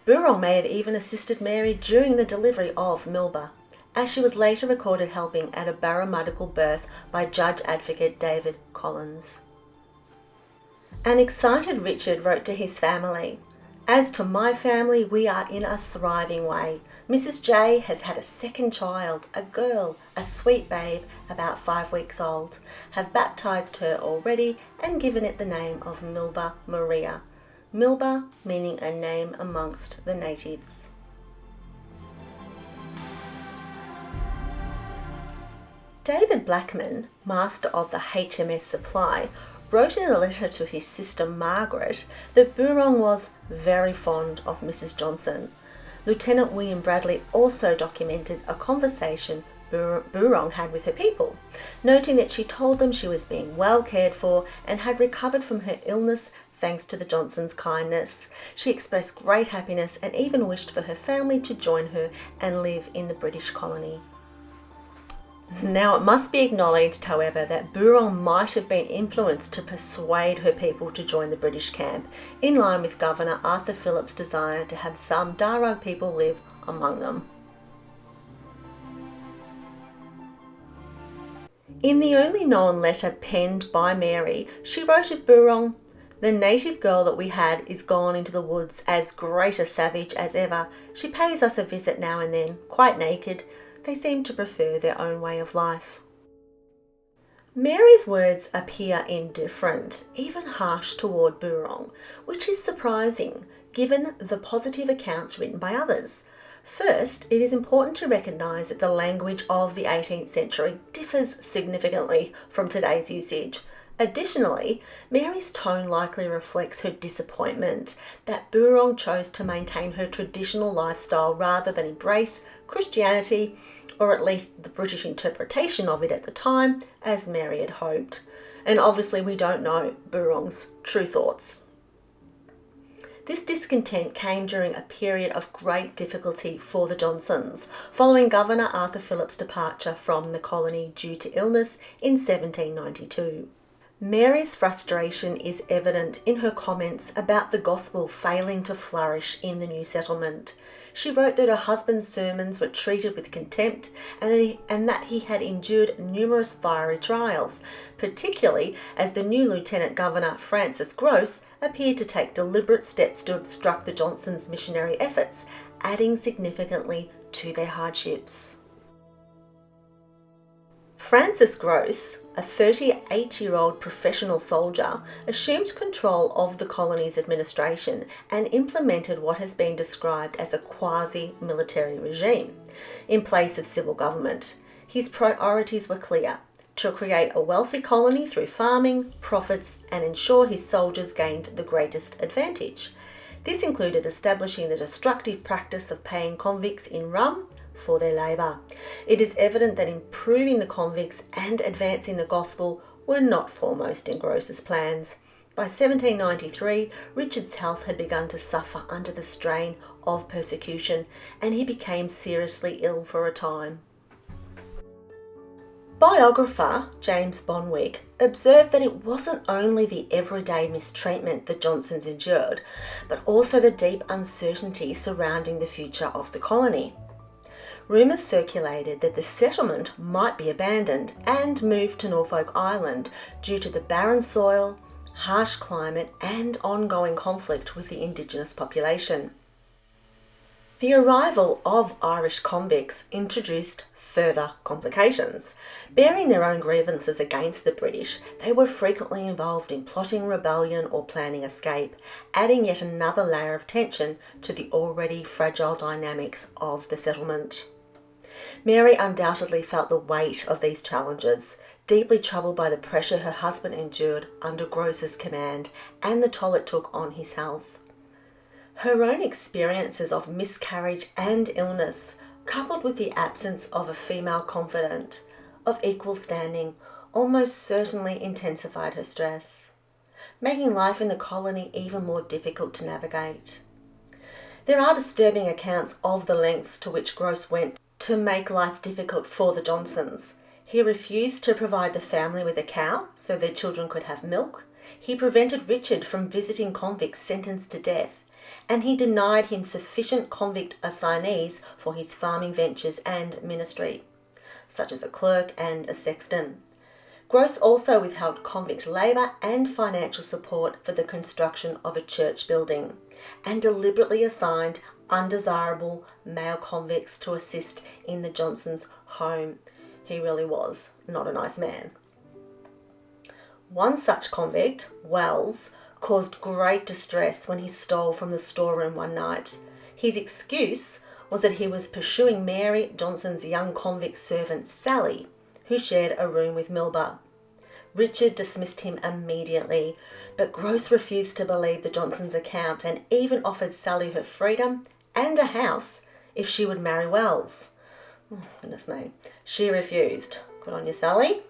Boorong may have even assisted Mary during the delivery of Milba, as she was later recorded helping at a baromudical birth by Judge Advocate David Collins. An excited Richard wrote to his family, "As to my family, we are in a thriving way. Mrs. J has had a second child, a girl, a sweet babe, about 5 weeks old. Have baptised her already and given it the name of Milba Maria. Milba meaning a name amongst the natives." David Blackman, master of the HMS Supply, wrote in a letter to his sister Margaret that Boorong was very fond of Mrs. Johnson. Lieutenant William Bradley also documented a conversation Boorong had with her people, noting that she told them she was being well cared for and had recovered from her illness thanks to the Johnsons' kindness. She expressed great happiness and even wished for her family to join her and live in the British colony. Now, it must be acknowledged, however, that Boorong might have been influenced to persuade her people to join the British camp, in line with Governor Arthur Phillip's desire to have some Darug people live among them. In the only known letter penned by Mary, she wrote of Boorong, "The native girl that we had is gone into the woods, as great a savage as ever. She pays us a visit now and then, quite naked. They seem to prefer their own way of life." Mary's words appear indifferent, even harsh toward Boorong, which is surprising given the positive accounts written by others. First, it is important to recognise that the language of the 18th century differs significantly from today's usage. Additionally, Mary's tone likely reflects her disappointment that Boorong chose to maintain her traditional lifestyle rather than embrace Christianity, or at least the British interpretation of it at the time, as Mary had hoped. And obviously we don't know Boorong's true thoughts. This discontent came during a period of great difficulty for the Johnsons, following Governor Arthur Phillip's departure from the colony due to illness in 1792. Mary's frustration is evident in her comments about the gospel failing to flourish in the new settlement. She wrote that her husband's sermons were treated with contempt and that he had endured numerous fiery trials, particularly as the new Lieutenant Governor, Francis Grose, appeared to take deliberate steps to obstruct the Johnsons' missionary efforts, adding significantly to their hardships. Francis Grose, a 38-year-old professional soldier, assumed control of the colony's administration and implemented what has been described as a quasi-military regime in place of civil government. His priorities were clear: to create a wealthy colony through farming, profits, and ensure his soldiers gained the greatest advantage. This included establishing the destructive practice of paying convicts in rum for their labour. It is evident that improving the convicts and advancing the gospel were not foremost in Grose's plans. By 1793, Richard's health had begun to suffer under the strain of persecution, and he became seriously ill for a time. Biographer James Bonwick observed that it wasn't only the everyday mistreatment the Johnsons endured, but also the deep uncertainty surrounding the future of the colony. Rumours circulated that the settlement might be abandoned and moved to Norfolk Island due to the barren soil, harsh climate, and ongoing conflict with the Indigenous population. The arrival of Irish convicts introduced further complications. Bearing their own grievances against the British, they were frequently involved in plotting rebellion or planning escape, adding yet another layer of tension to the already fragile dynamics of the settlement. Mary undoubtedly felt the weight of these challenges, deeply troubled by the pressure her husband endured under Grose's command and the toll it took on his health. Her own experiences of miscarriage and illness, coupled with the absence of a female confidant, of equal standing almost certainly intensified her stress, making life in the colony even more difficult to navigate. There are disturbing accounts of the lengths to which Gross went to make life difficult for the Johnsons. He refused to provide the family with a cow so their children could have milk. He prevented Richard from visiting convicts sentenced to death, and he denied him sufficient convict assignees for his farming ventures and ministry, such as a clerk and a sexton. Gross also withheld convict labour and financial support for the construction of a church building, and deliberately assigned undesirable male convicts to assist in the Johnsons' home. He really was not a nice man. One such convict, Wells, caused great distress when he stole from the storeroom one night. His excuse was that he was pursuing Mary Johnson's young convict servant Sally, who shared a room with Milburgh. Richard dismissed him immediately, but Gross refused to believe the Johnsons' account and even offered Sally her freedom and a house if she would marry Wells. Oh, goodness me. She refused. Good on you, Sally.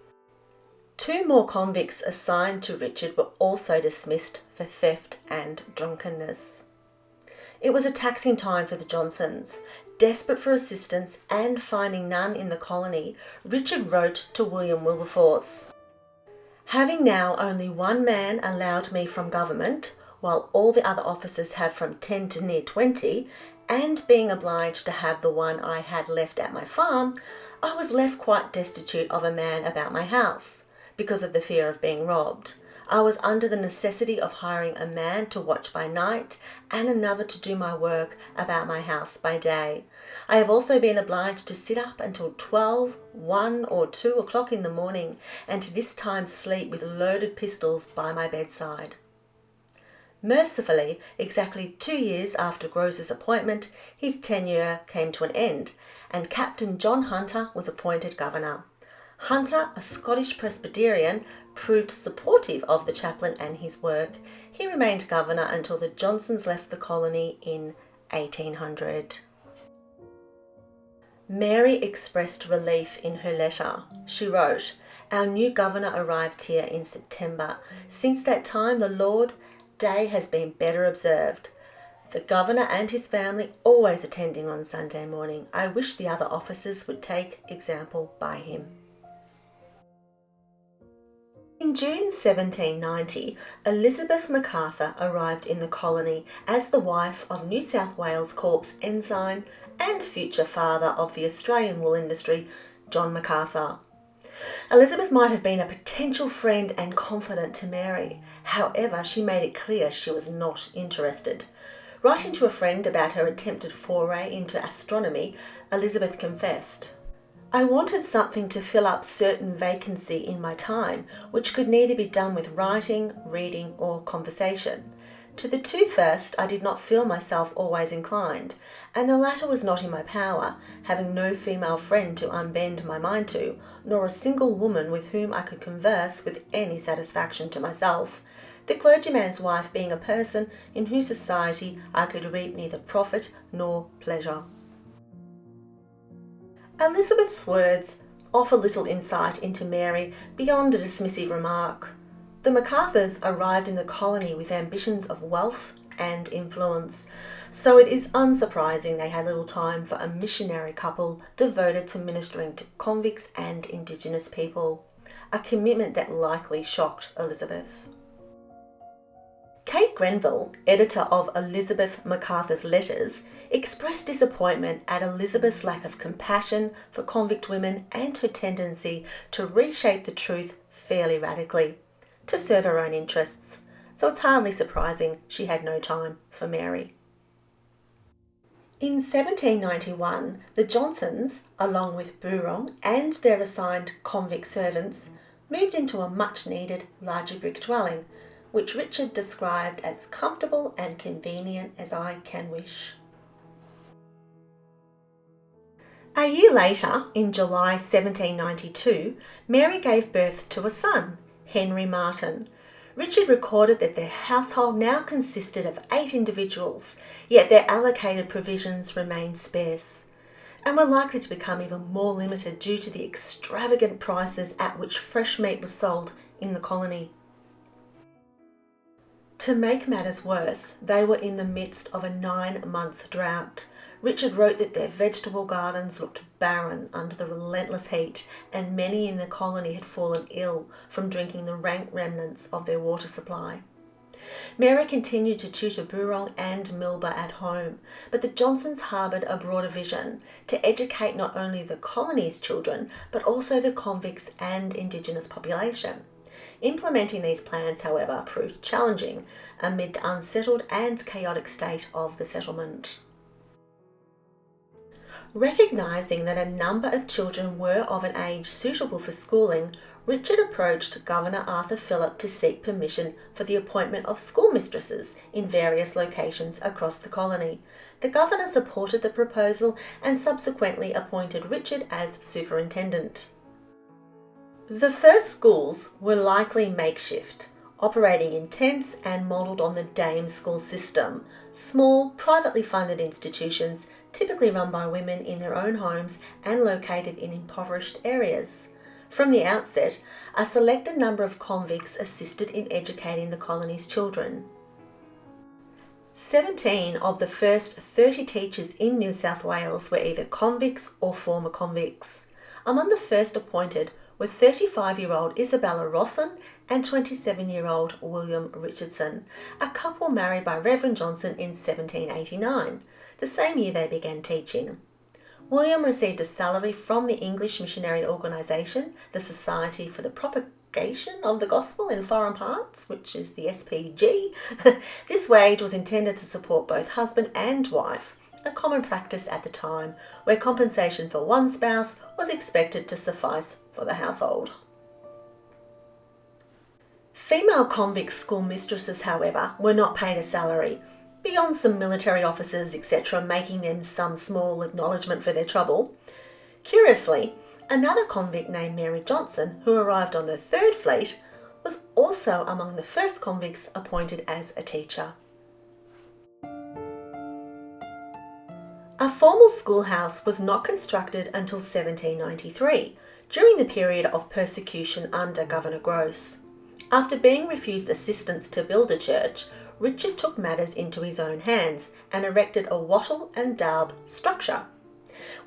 2 more convicts assigned to Richard were also dismissed for theft and drunkenness. It was a taxing time for the Johnsons. Desperate for assistance and finding none in the colony, Richard wrote to William Wilberforce. Having now only 1 man allowed me from government, while all the other officers have from 10 to near 20, and being obliged to have the one I had left at my farm, I was left quite destitute of a man about my house, because of the fear of being robbed. I was under the necessity of hiring a man to watch by night and another to do my work about my house by day. I have also been obliged to sit up until 12, 1 or 2 o'clock in the morning, and to this time sleep with loaded pistols by my bedside. Mercifully, exactly 2 years after Grose's appointment, his tenure came to an end, and Captain John Hunter was appointed governor. Hunter, a Scottish Presbyterian, proved supportive of the chaplain and his work. He remained governor until the Johnsons left the colony in 1800. Mary expressed relief in her letter. She wrote, "Our new governor arrived here in September. Since that time the Lord Day has been better observed. The governor and his family always attending on Sunday morning. I wish the other officers would take example by him." In June 1790, Elizabeth MacArthur arrived in the colony as the wife of New South Wales Corps ensign and future father of the Australian wool industry, John MacArthur. Elizabeth might have been a potential friend and confidant to Mary. However, she made it clear she was not interested. Writing to a friend about her attempted foray into astronomy, Elizabeth confessed, "I wanted something to fill up certain vacancy in my time, which could neither be done with writing, reading, or conversation. To the 2 first I did not feel myself always inclined, and the latter was not in my power, having no female friend to unbend my mind to, nor a single woman with whom I could converse with any satisfaction to myself, the clergyman's wife being a person in whose society I could reap neither profit nor pleasure." Elizabeth's words offer little insight into Mary beyond a dismissive remark. The MacArthurs arrived in the colony with ambitions of wealth and influence, so it is unsurprising they had little time for a missionary couple devoted to ministering to convicts and Indigenous people, a commitment that likely shocked Elizabeth. Kate Grenville, editor of Elizabeth MacArthur's letters, expressed disappointment at Elizabeth's lack of compassion for convict women and her tendency to reshape the truth fairly radically, to serve her own interests, so it's hardly surprising she had no time for Mary. In 1791, the Johnsons, along with Boorong and their assigned convict servants, moved into a much-needed larger brick dwelling, which Richard described as comfortable and convenient as I can wish. A year later, in July 1792, Mary gave birth to a son, Henry Martin. Richard recorded that their household now consisted of 8 individuals, yet their allocated provisions remained sparse. and were likely to become even more limited due to the extravagant prices at which fresh meat was sold in the colony. To make matters worse, they were in the midst of a 9-month drought. Richard wrote that their vegetable gardens looked barren under the relentless heat, and many in the colony had fallen ill from drinking the rank remnants of their water supply. Mary continued to tutor Boorong and Milba at home, but the Johnsons harboured a broader vision to educate not only the colony's children, but also the convicts and Indigenous population. Implementing these plans, however, proved challenging amid the unsettled and chaotic state of the settlement. Recognising that a number of children were of an age suitable for schooling, Richard approached Governor Arthur Phillip to seek permission for the appointment of schoolmistresses in various locations across the colony. The governor supported the proposal and subsequently appointed Richard as superintendent. The first schools were likely makeshift, operating in tents and modelled on the dame school system, small, privately funded institutions typically run by women in their own homes and located in impoverished areas. From the outset, a selected number of convicts assisted in educating the colony's children. 17 of the first 30 teachers in New South Wales were either convicts or former convicts. Among the first appointed were 35-year-old Isabella Rosson and 27-year-old William Richardson, a couple married by Reverend Johnson in 1789, the same year they began teaching. William received a salary from the English Missionary organisation, the Society for the Propagation of the Gospel in Foreign Parts, which is the SPG. This wage was intended to support both husband and wife, a common practice at the time, where compensation for one spouse was expected to suffice for the household. Female convict school mistresses, however, were not paid a salary, beyond some military officers, etc., making them some small acknowledgement for their trouble. Curiously, another convict named Mary Johnson, who arrived on the 3rd Fleet, was also among the first convicts appointed as a teacher. A formal schoolhouse was not constructed until 1793, during the period of persecution under Governor Gross. After being refused assistance to build a church, Richard took matters into his own hands and erected a wattle and daub structure,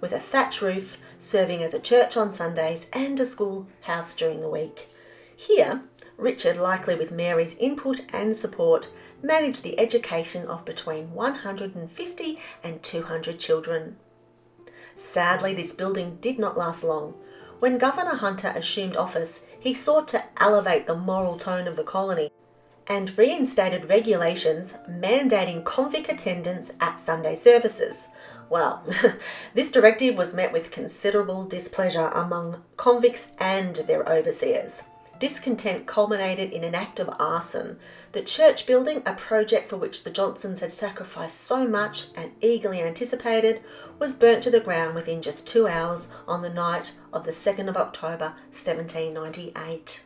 with a thatch roof serving as a church on Sundays and a schoolhouse during the week. Here, Richard, likely with Mary's input and support, managed the education of between 150 and 200 children. Sadly, this building did not last long. When Governor Hunter assumed office, he sought to elevate the moral tone of the colony and reinstated regulations mandating convict attendance at Sunday services. Well, this directive was met with considerable displeasure among convicts and their overseers. Discontent culminated in an act of arson. The church building, a project for which the Johnsons had sacrificed so much and eagerly anticipated, was burnt to the ground within just 2 hours on the night of the 2nd of October 1798.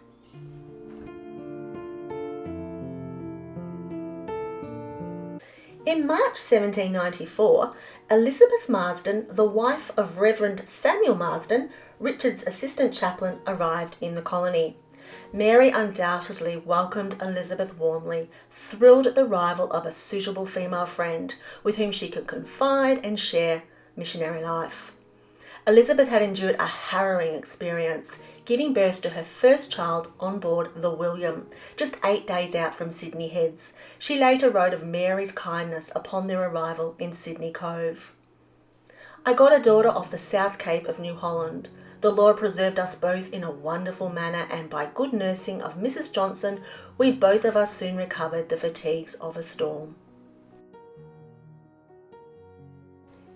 In March 1794, Elizabeth Marsden, the wife of Reverend Samuel Marsden, Richard's assistant chaplain, arrived in the colony. Mary undoubtedly welcomed Elizabeth warmly, thrilled at the arrival of a suitable female friend with whom she could confide and share missionary life. Elizabeth had endured a harrowing experience, giving birth to her first child on board the William, just 8 days out from Sydney Heads. She later wrote of Mary's kindness upon their arrival in Sydney Cove. "I got a daughter off the South Cape of New Holland. The Lord preserved us both in a wonderful manner, and by good nursing of Mrs. Johnson, we both of us soon recovered the fatigues of a storm."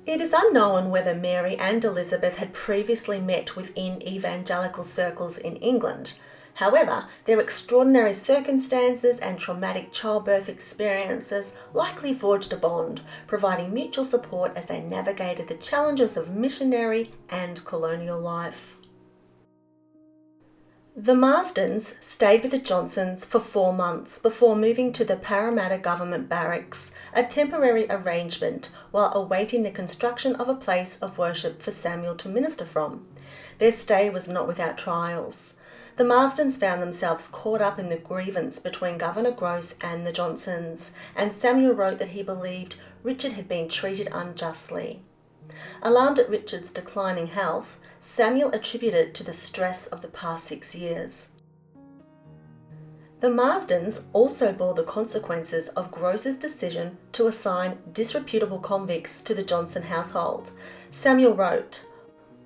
It is unknown whether Mary and Elizabeth had previously met within evangelical circles in England. However, their extraordinary circumstances and traumatic childbirth experiences likely forged a bond, providing mutual support as they navigated the challenges of missionary and colonial life. The Marstons stayed with the Johnsons for 4 months before moving to the Parramatta Government Barracks, a temporary arrangement while awaiting the construction of a place of worship for Samuel to minister from. Their stay was not without trials. The Marstons found themselves caught up in the grievance between Governor Gross and the Johnsons, and Samuel wrote that he believed Richard had been treated unjustly. Alarmed at Richard's declining health, Samuel attributed it to the stress of the past 6 years. The Marstons also bore the consequences of Gross's decision to assign disreputable convicts to the Johnson household. Samuel wrote,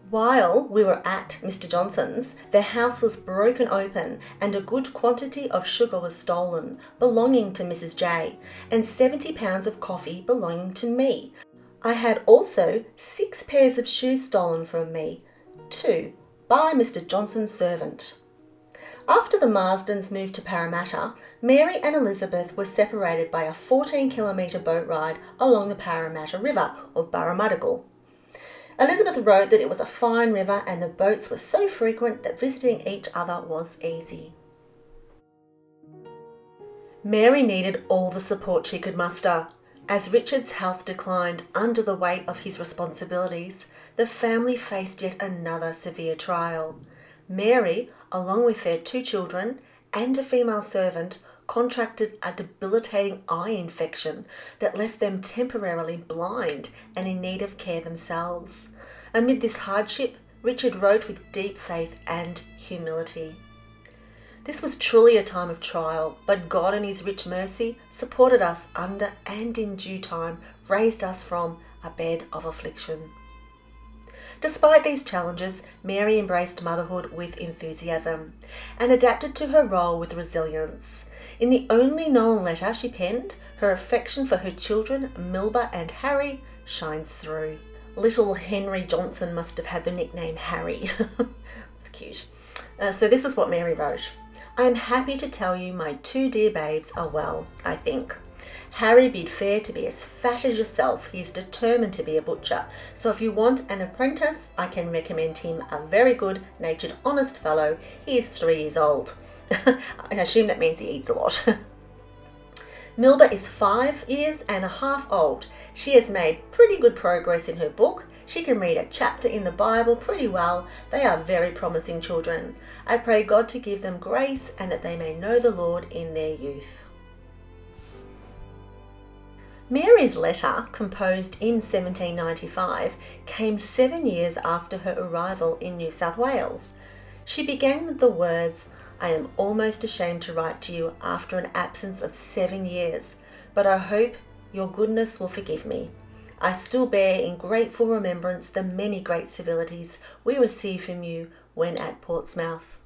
"While we were at Mr. Johnson's, their house was broken open and a good quantity of sugar was stolen, belonging to Mrs. J, and 70 pounds of coffee belonging to me. I had also 6 pairs of shoes stolen from me, too, by Mr. Johnson's servant." After the Marstons moved to Parramatta, Mary and Elizabeth were separated by a 14-kilometre boat ride along the Parramatta River, or Barramadigal. Elizabeth wrote that it was a fine river and the boats were so frequent that visiting each other was easy. Mary needed all the support she could muster. As Richard's health declined under the weight of his responsibilities, the family faced yet another severe trial. Mary, along with their 2 children and a female servant, contracted a debilitating eye infection that left them temporarily blind and in need of care themselves. Amid this hardship, Richard wrote with deep faith and humility. This was truly a time of trial, but God in his rich mercy supported us under and in due time raised us from a bed of affliction. Despite these challenges, Mary embraced motherhood with enthusiasm and adapted to her role with resilience. In the only known letter she penned, her affection for her children, Milba and Harry, shines through. Little Henry Johnson must have had the nickname Harry. It's cute. So this is what Mary wrote. "I am happy to tell you my 2 dear babes are well, I think. Harry bid fair to be as fat as yourself. He is determined to be a butcher. So if you want an apprentice, I can recommend him a very good-natured, honest fellow. He is 3 years old." I assume that means he eats a lot. Milba is 5 years and a half old. She has made pretty good progress in her book. She can read a chapter in the Bible pretty well. They are very promising children. I pray God to give them grace and that they may know the Lord in their youth. Mary's letter, composed in 1795, came 7 years after her arrival in New South Wales. She began with the words, "I am almost ashamed to write to you after an absence of 7 years, but I hope your goodness will forgive me. I still bear in grateful remembrance the many great civilities we received from you when at Portsmouth."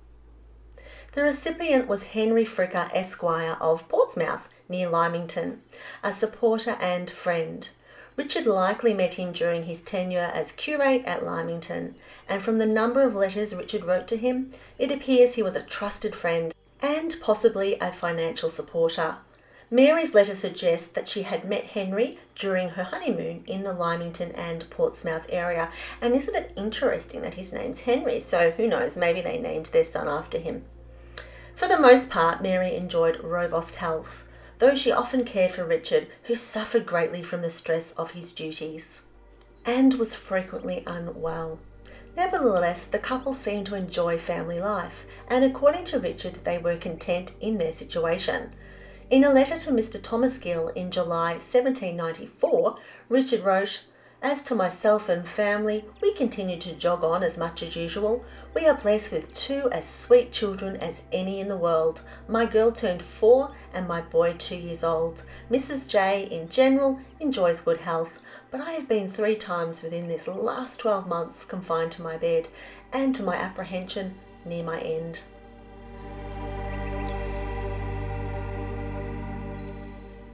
The recipient was Henry Fricker, Esquire of Portsmouth, near Lymington, a supporter and friend. Richard likely met him during his tenure as curate at Lymington, and from the number of letters Richard wrote to him, it appears he was a trusted friend and possibly a financial supporter. Mary's letter suggests that she had met Henry during her honeymoon in the Lymington and Portsmouth area, and isn't it interesting that his name's Henry, so who knows, maybe they named their son after him. For the most part, Mary enjoyed robust health, though she often cared for Richard, who suffered greatly from the stress of his duties and was frequently unwell. Nevertheless, the couple seemed to enjoy family life, and according to Richard, they were content in their situation. In a letter to Mr. Thomas Gill in July 1794, Richard wrote, "As to myself and family, we continue to jog on as much as usual. We are blessed with 2 as sweet children as any in the world. My girl turned 4 and my boy 2 years old. Mrs. J, in general, enjoys good health, but I have been 3 times within this last 12 months confined to my bed, and to my apprehension, near my end."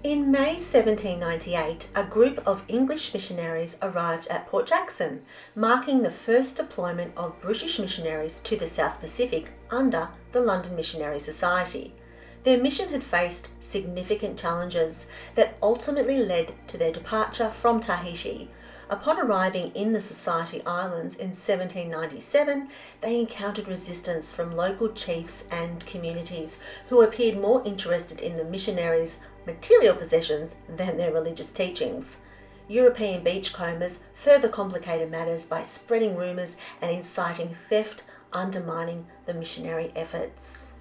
In May 1798, a group of English missionaries arrived at Port Jackson, marking the first deployment of British missionaries to the South Pacific under the London Missionary Society. Their mission had faced significant challenges that ultimately led to their departure from Tahiti. Upon arriving in the Society Islands in 1797, they encountered resistance from local chiefs and communities who appeared more interested in the missionaries' material possessions than their religious teachings. European beachcombers further complicated matters by spreading rumours and inciting theft, undermining the missionary efforts.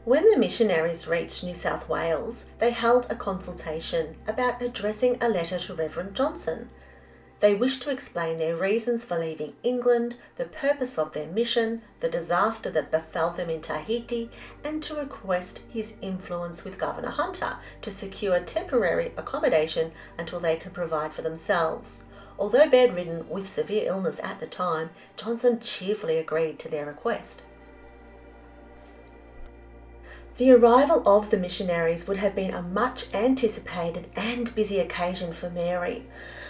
When the missionaries reached New South Wales, they held a consultation about addressing a letter to Reverend Johnson. They wished to explain their reasons for leaving England, the purpose of their mission, the disaster that befell them in Tahiti, and to request his influence with Governor Hunter to secure temporary accommodation until they could provide for themselves. Although bedridden with severe illness at the time, Johnson cheerfully agreed to their request. The arrival of the missionaries would have been a much anticipated and busy occasion for Mary.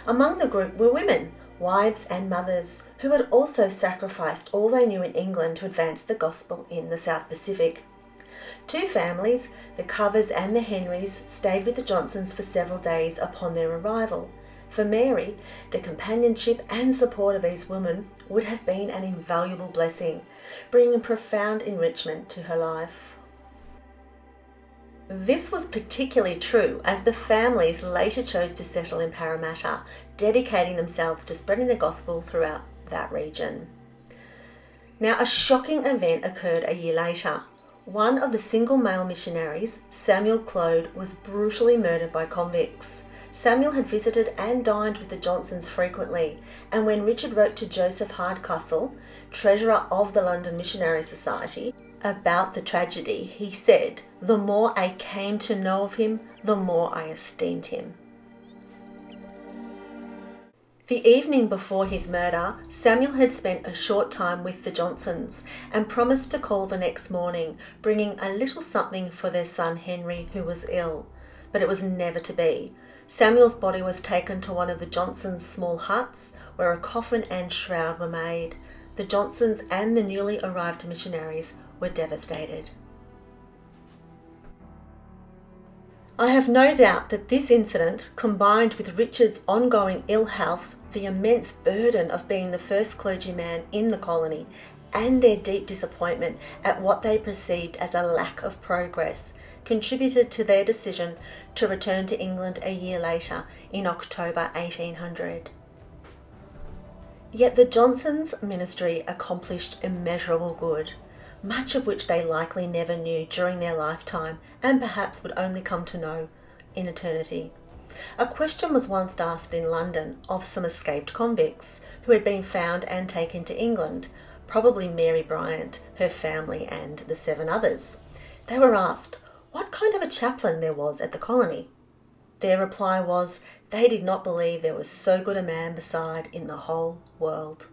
Among the group were women, wives and mothers, who had also sacrificed all they knew in England to advance the gospel in the South Pacific. Two families, the Covers and the Henrys, stayed with the Johnsons for several days upon their arrival. For Mary, the companionship and support of these women would have been an invaluable blessing, bringing profound enrichment to her life. This was particularly true as the families later chose to settle in Parramatta, dedicating themselves to spreading the gospel throughout that region. Now, a shocking event occurred a year later. One of the single male missionaries, Samuel Clode, was brutally murdered by convicts. Samuel had visited and dined with the Johnsons frequently, and when Richard wrote to Joseph Hardcastle, treasurer of the London Missionary Society, about the tragedy, he said, "The more I came to know of him, the more I esteemed him." The evening before his murder, Samuel had spent a short time with the Johnsons and promised to call the next morning, bringing a little something for their son Henry, who was ill. But it was never to be. Samuel's body was taken to one of the Johnsons' small huts, where a coffin and shroud were made. The Johnsons and the newly arrived missionaries were devastated. I have no doubt that this incident, combined with Richard's ongoing ill health, the immense burden of being the first clergyman in the colony, and their deep disappointment at what they perceived as a lack of progress, contributed to their decision to return to England a year later, in October 1800. Yet the Johnsons' ministry accomplished immeasurable good, much of which they likely never knew during their lifetime and perhaps would only come to know in eternity. A question was once asked in London of some escaped convicts who had been found and taken to England, probably Mary Bryant, her family and the 7 others. They were asked what kind of a chaplain there was at the colony. Their reply was they did not believe there was so good a man beside in the whole world.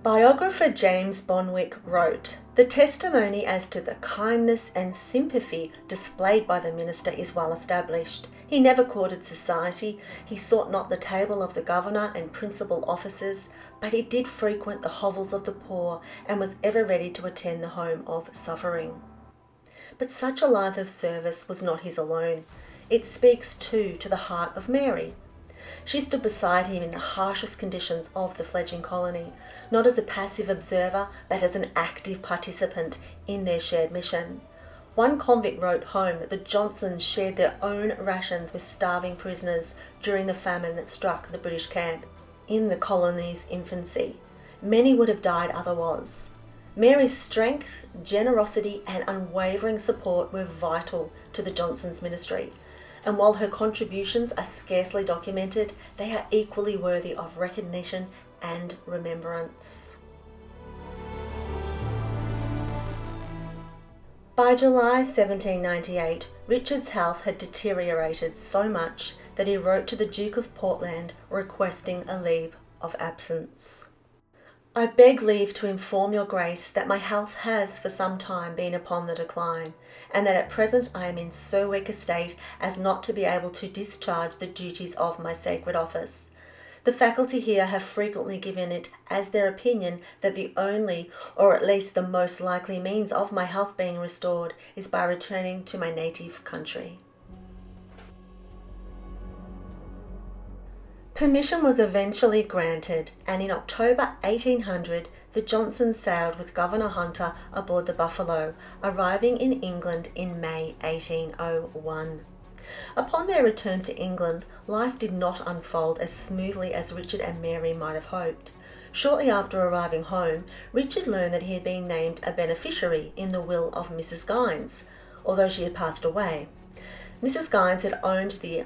Biographer James Bonwick wrote, "The testimony as to the kindness and sympathy displayed by the minister is well established. He never courted society, he sought not the table of the governor and principal officers, but he did frequent the hovels of the poor and was ever ready to attend the home of suffering." But such a life of service was not his alone. It speaks too to the heart of Mary. She stood beside him in the harshest conditions of the fledgling colony, not as a passive observer, but as an active participant in their shared mission. One convict wrote home that the Johnsons shared their own rations with starving prisoners during the famine that struck the British camp in the colony's infancy. Many would have died otherwise. Mary's strength, generosity, and unwavering support were vital to the Johnsons' ministry, and while her contributions are scarcely documented, they are equally worthy of recognition and remembrance. By July 1798, Richard's health had deteriorated so much that he wrote to the Duke of Portland requesting a leave of absence. "I beg leave to inform your Grace that my health has for some time been upon the decline, and that at present I am in so weak a state as not to be able to discharge the duties of my sacred office. The faculty here have frequently given it as their opinion that the only, or at least the most likely means of my health being restored is by returning to my native country." Permission was eventually granted, and in October 1800, the Johnsons sailed with Governor Hunter aboard the Buffalo, arriving in England in May 1801. Upon their return to England, life did not unfold as smoothly as Richard and Mary might have hoped. Shortly after arriving home, Richard learned that he had been named a beneficiary in the will of Mrs. Gynes, although she had passed away. Mrs. Gynes had owned the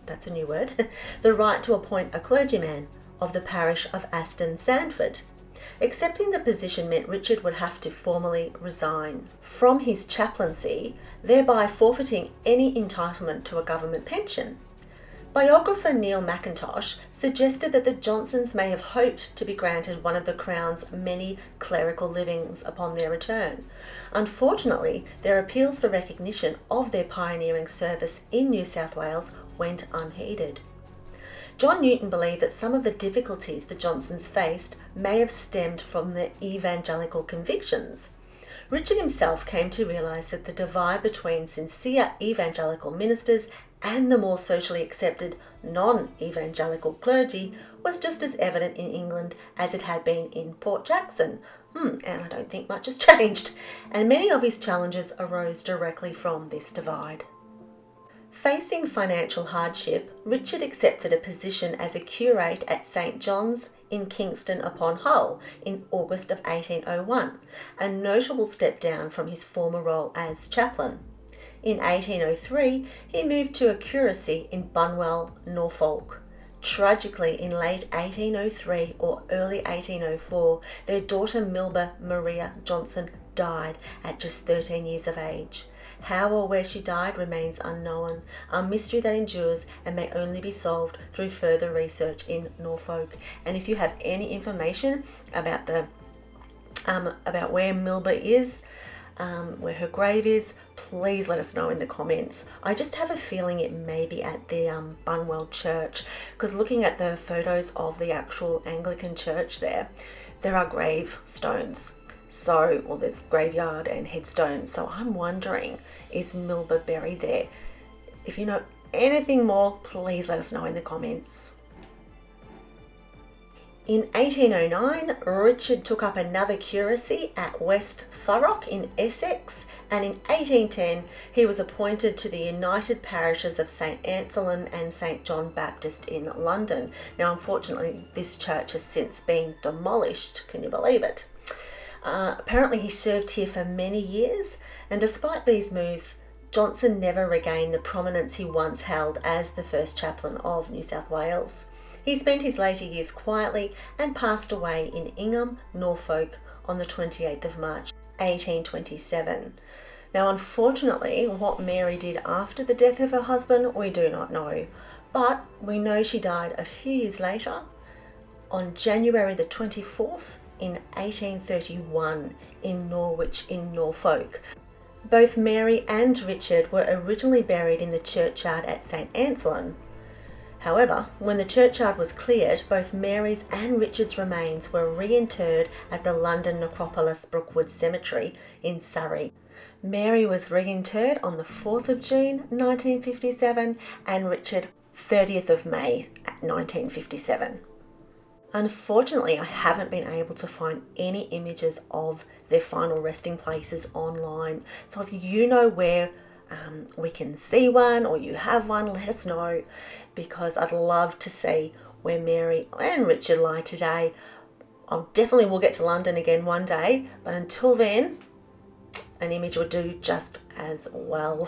that's a new word, the right to appoint a clergyman of the parish of Aston Sandford. Accepting the position meant Richard would have to formally resign from his chaplaincy, thereby forfeiting any entitlement to a government pension. Biographer Neil Mackintosh suggested that the Johnsons may have hoped to be granted one of the Crown's many clerical livings upon their return. Unfortunately, their appeals for recognition of their pioneering service in New South Wales went unheeded. John Newton believed that some of the difficulties the Johnsons faced may have stemmed from their evangelical convictions. Richard himself came to realise that the divide between sincere evangelical ministers and the more socially accepted non-evangelical clergy was just as evident in England as it had been in Port Jackson. And I don't think much has changed. And many of his challenges arose directly from this divide. Facing financial hardship, Richard accepted a position as a curate at St. John's in Kingston upon Hull in August of 1801, a notable step down from his former role as chaplain. In 1803, he moved to a curacy in Bunwell, Norfolk. Tragically, in late 1803 or early 1804, their daughter Milba Maria Johnson died at just 13 years of age. How or where she died remains unknown, a mystery that endures and may only be solved through further research in Norfolk. And if you have any information about about where Milba is, where her grave is, please let us know in the comments. I just have a feeling it may be at the Bunwell Church, because looking at the photos of the actual Anglican church there are gravestones. There's graveyard and headstone. So I'm wondering, is Milba buried there? If you know anything more, please let us know in the comments. In 1809, Richard took up another curacy at West Thurrock in Essex, and in 1810 he was appointed to the United Parishes of St. Anthelin and St. John Baptist in London. Now, unfortunately, this church has since been demolished. Can you believe it? Apparently he served here for many years, and despite these moves, Johnson never regained the prominence he once held as the first chaplain of New South Wales. He spent his later years quietly and passed away in Ingham, Norfolk on the 28th of March 1827. Now, unfortunately, what Mary did after the death of her husband, we do not know, but we know she died a few years later on January the 24th in 1831 in Norwich in Norfolk. Both Mary and Richard were originally buried in the churchyard at St. Anthelin. However, when the churchyard was cleared, both Mary's and Richard's remains were reinterred at the London Necropolis Brookwood Cemetery in Surrey. Mary was reinterred on the 4th of June 1957 and Richard 30th of May 1957. Unfortunately, I haven't been able to find any images of their final resting places online. So if you know where we can see one or you have one, let us know, because I'd love to see where Mary and Richard lie today. I definitely will get to London again one day, but until then, an image would do just as well.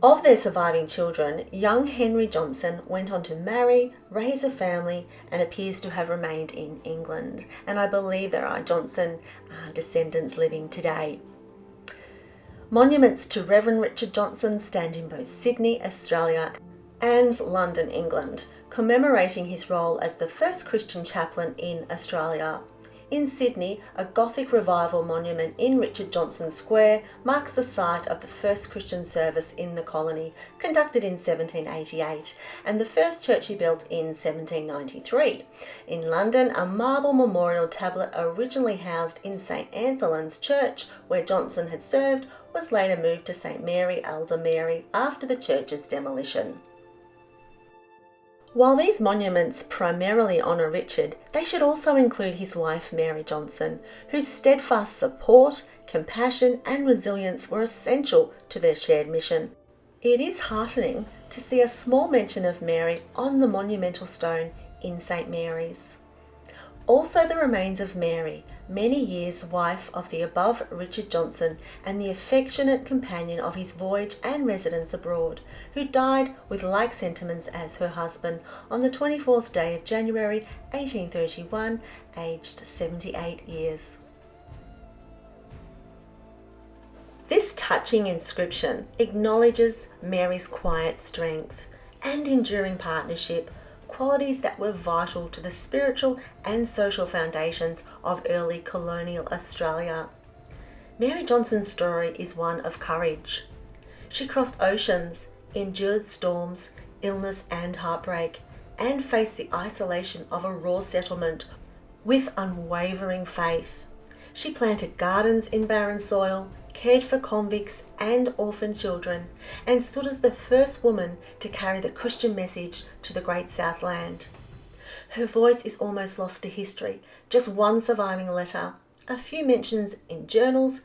Of their surviving children, young Henry Johnson went on to marry, raise a family, and appears to have remained in England. And I believe there are Johnson descendants living today. Monuments to Reverend Richard Johnson stand in both Sydney, Australia, and London, England, commemorating his role as the first Christian chaplain in Australia. In Sydney, a Gothic revival monument in Richard Johnson Square marks the site of the first Christian service in the colony, conducted in 1788, and the first church he built in 1793. In London, a marble memorial tablet originally housed in St. Anthelin's Church, where Johnson had served, was later moved to St Mary Aldermary after the church's demolition. While these monuments primarily honour Richard, they should also include his wife Mary Johnson, whose steadfast support, compassion and resilience were essential to their shared mission. It is heartening to see a small mention of Mary on the monumental stone in St Mary's. Also the remains of Mary, many years wife of the above Richard Johnson and the affectionate companion of his voyage and residence abroad, who died with like sentiments as her husband on the 24th day of January 1831, aged 78 years. This touching inscription acknowledges Mary's quiet strength and enduring partnership, qualities that were vital to the spiritual and social foundations of early colonial Australia. Mary Johnson's story is one of courage. She crossed oceans, endured storms, illness and heartbreak, and faced the isolation of a raw settlement with unwavering faith. She planted gardens in barren soil, cared for convicts and orphan children, and stood as the first woman to carry the Christian message to the Great Southland. Her voice is almost lost to history, just one surviving letter, a few mentions in journals,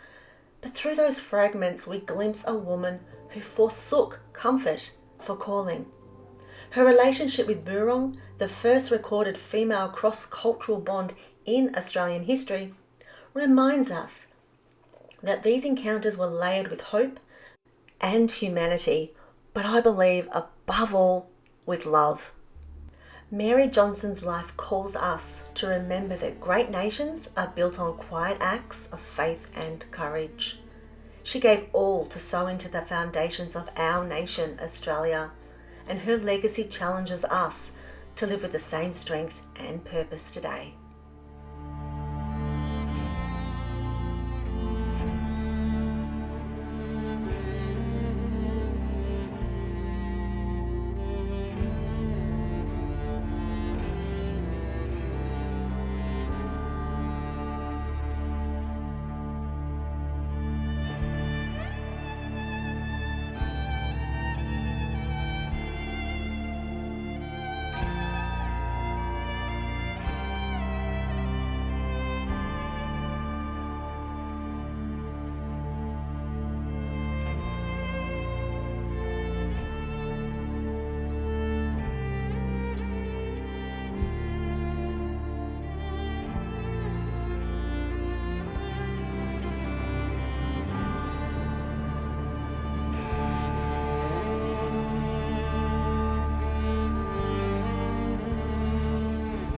but through those fragments we glimpse a woman who forsook comfort for calling. Her relationship with Boorong, the first recorded female cross-cultural bond in Australian history, reminds us that these encounters were layered with hope and humanity, but I believe above all with love. Mary Johnson's life calls us to remember that great nations are built on quiet acts of faith and courage. She gave all to sow into the foundations of our nation, Australia, and her legacy challenges us to live with the same strength and purpose today.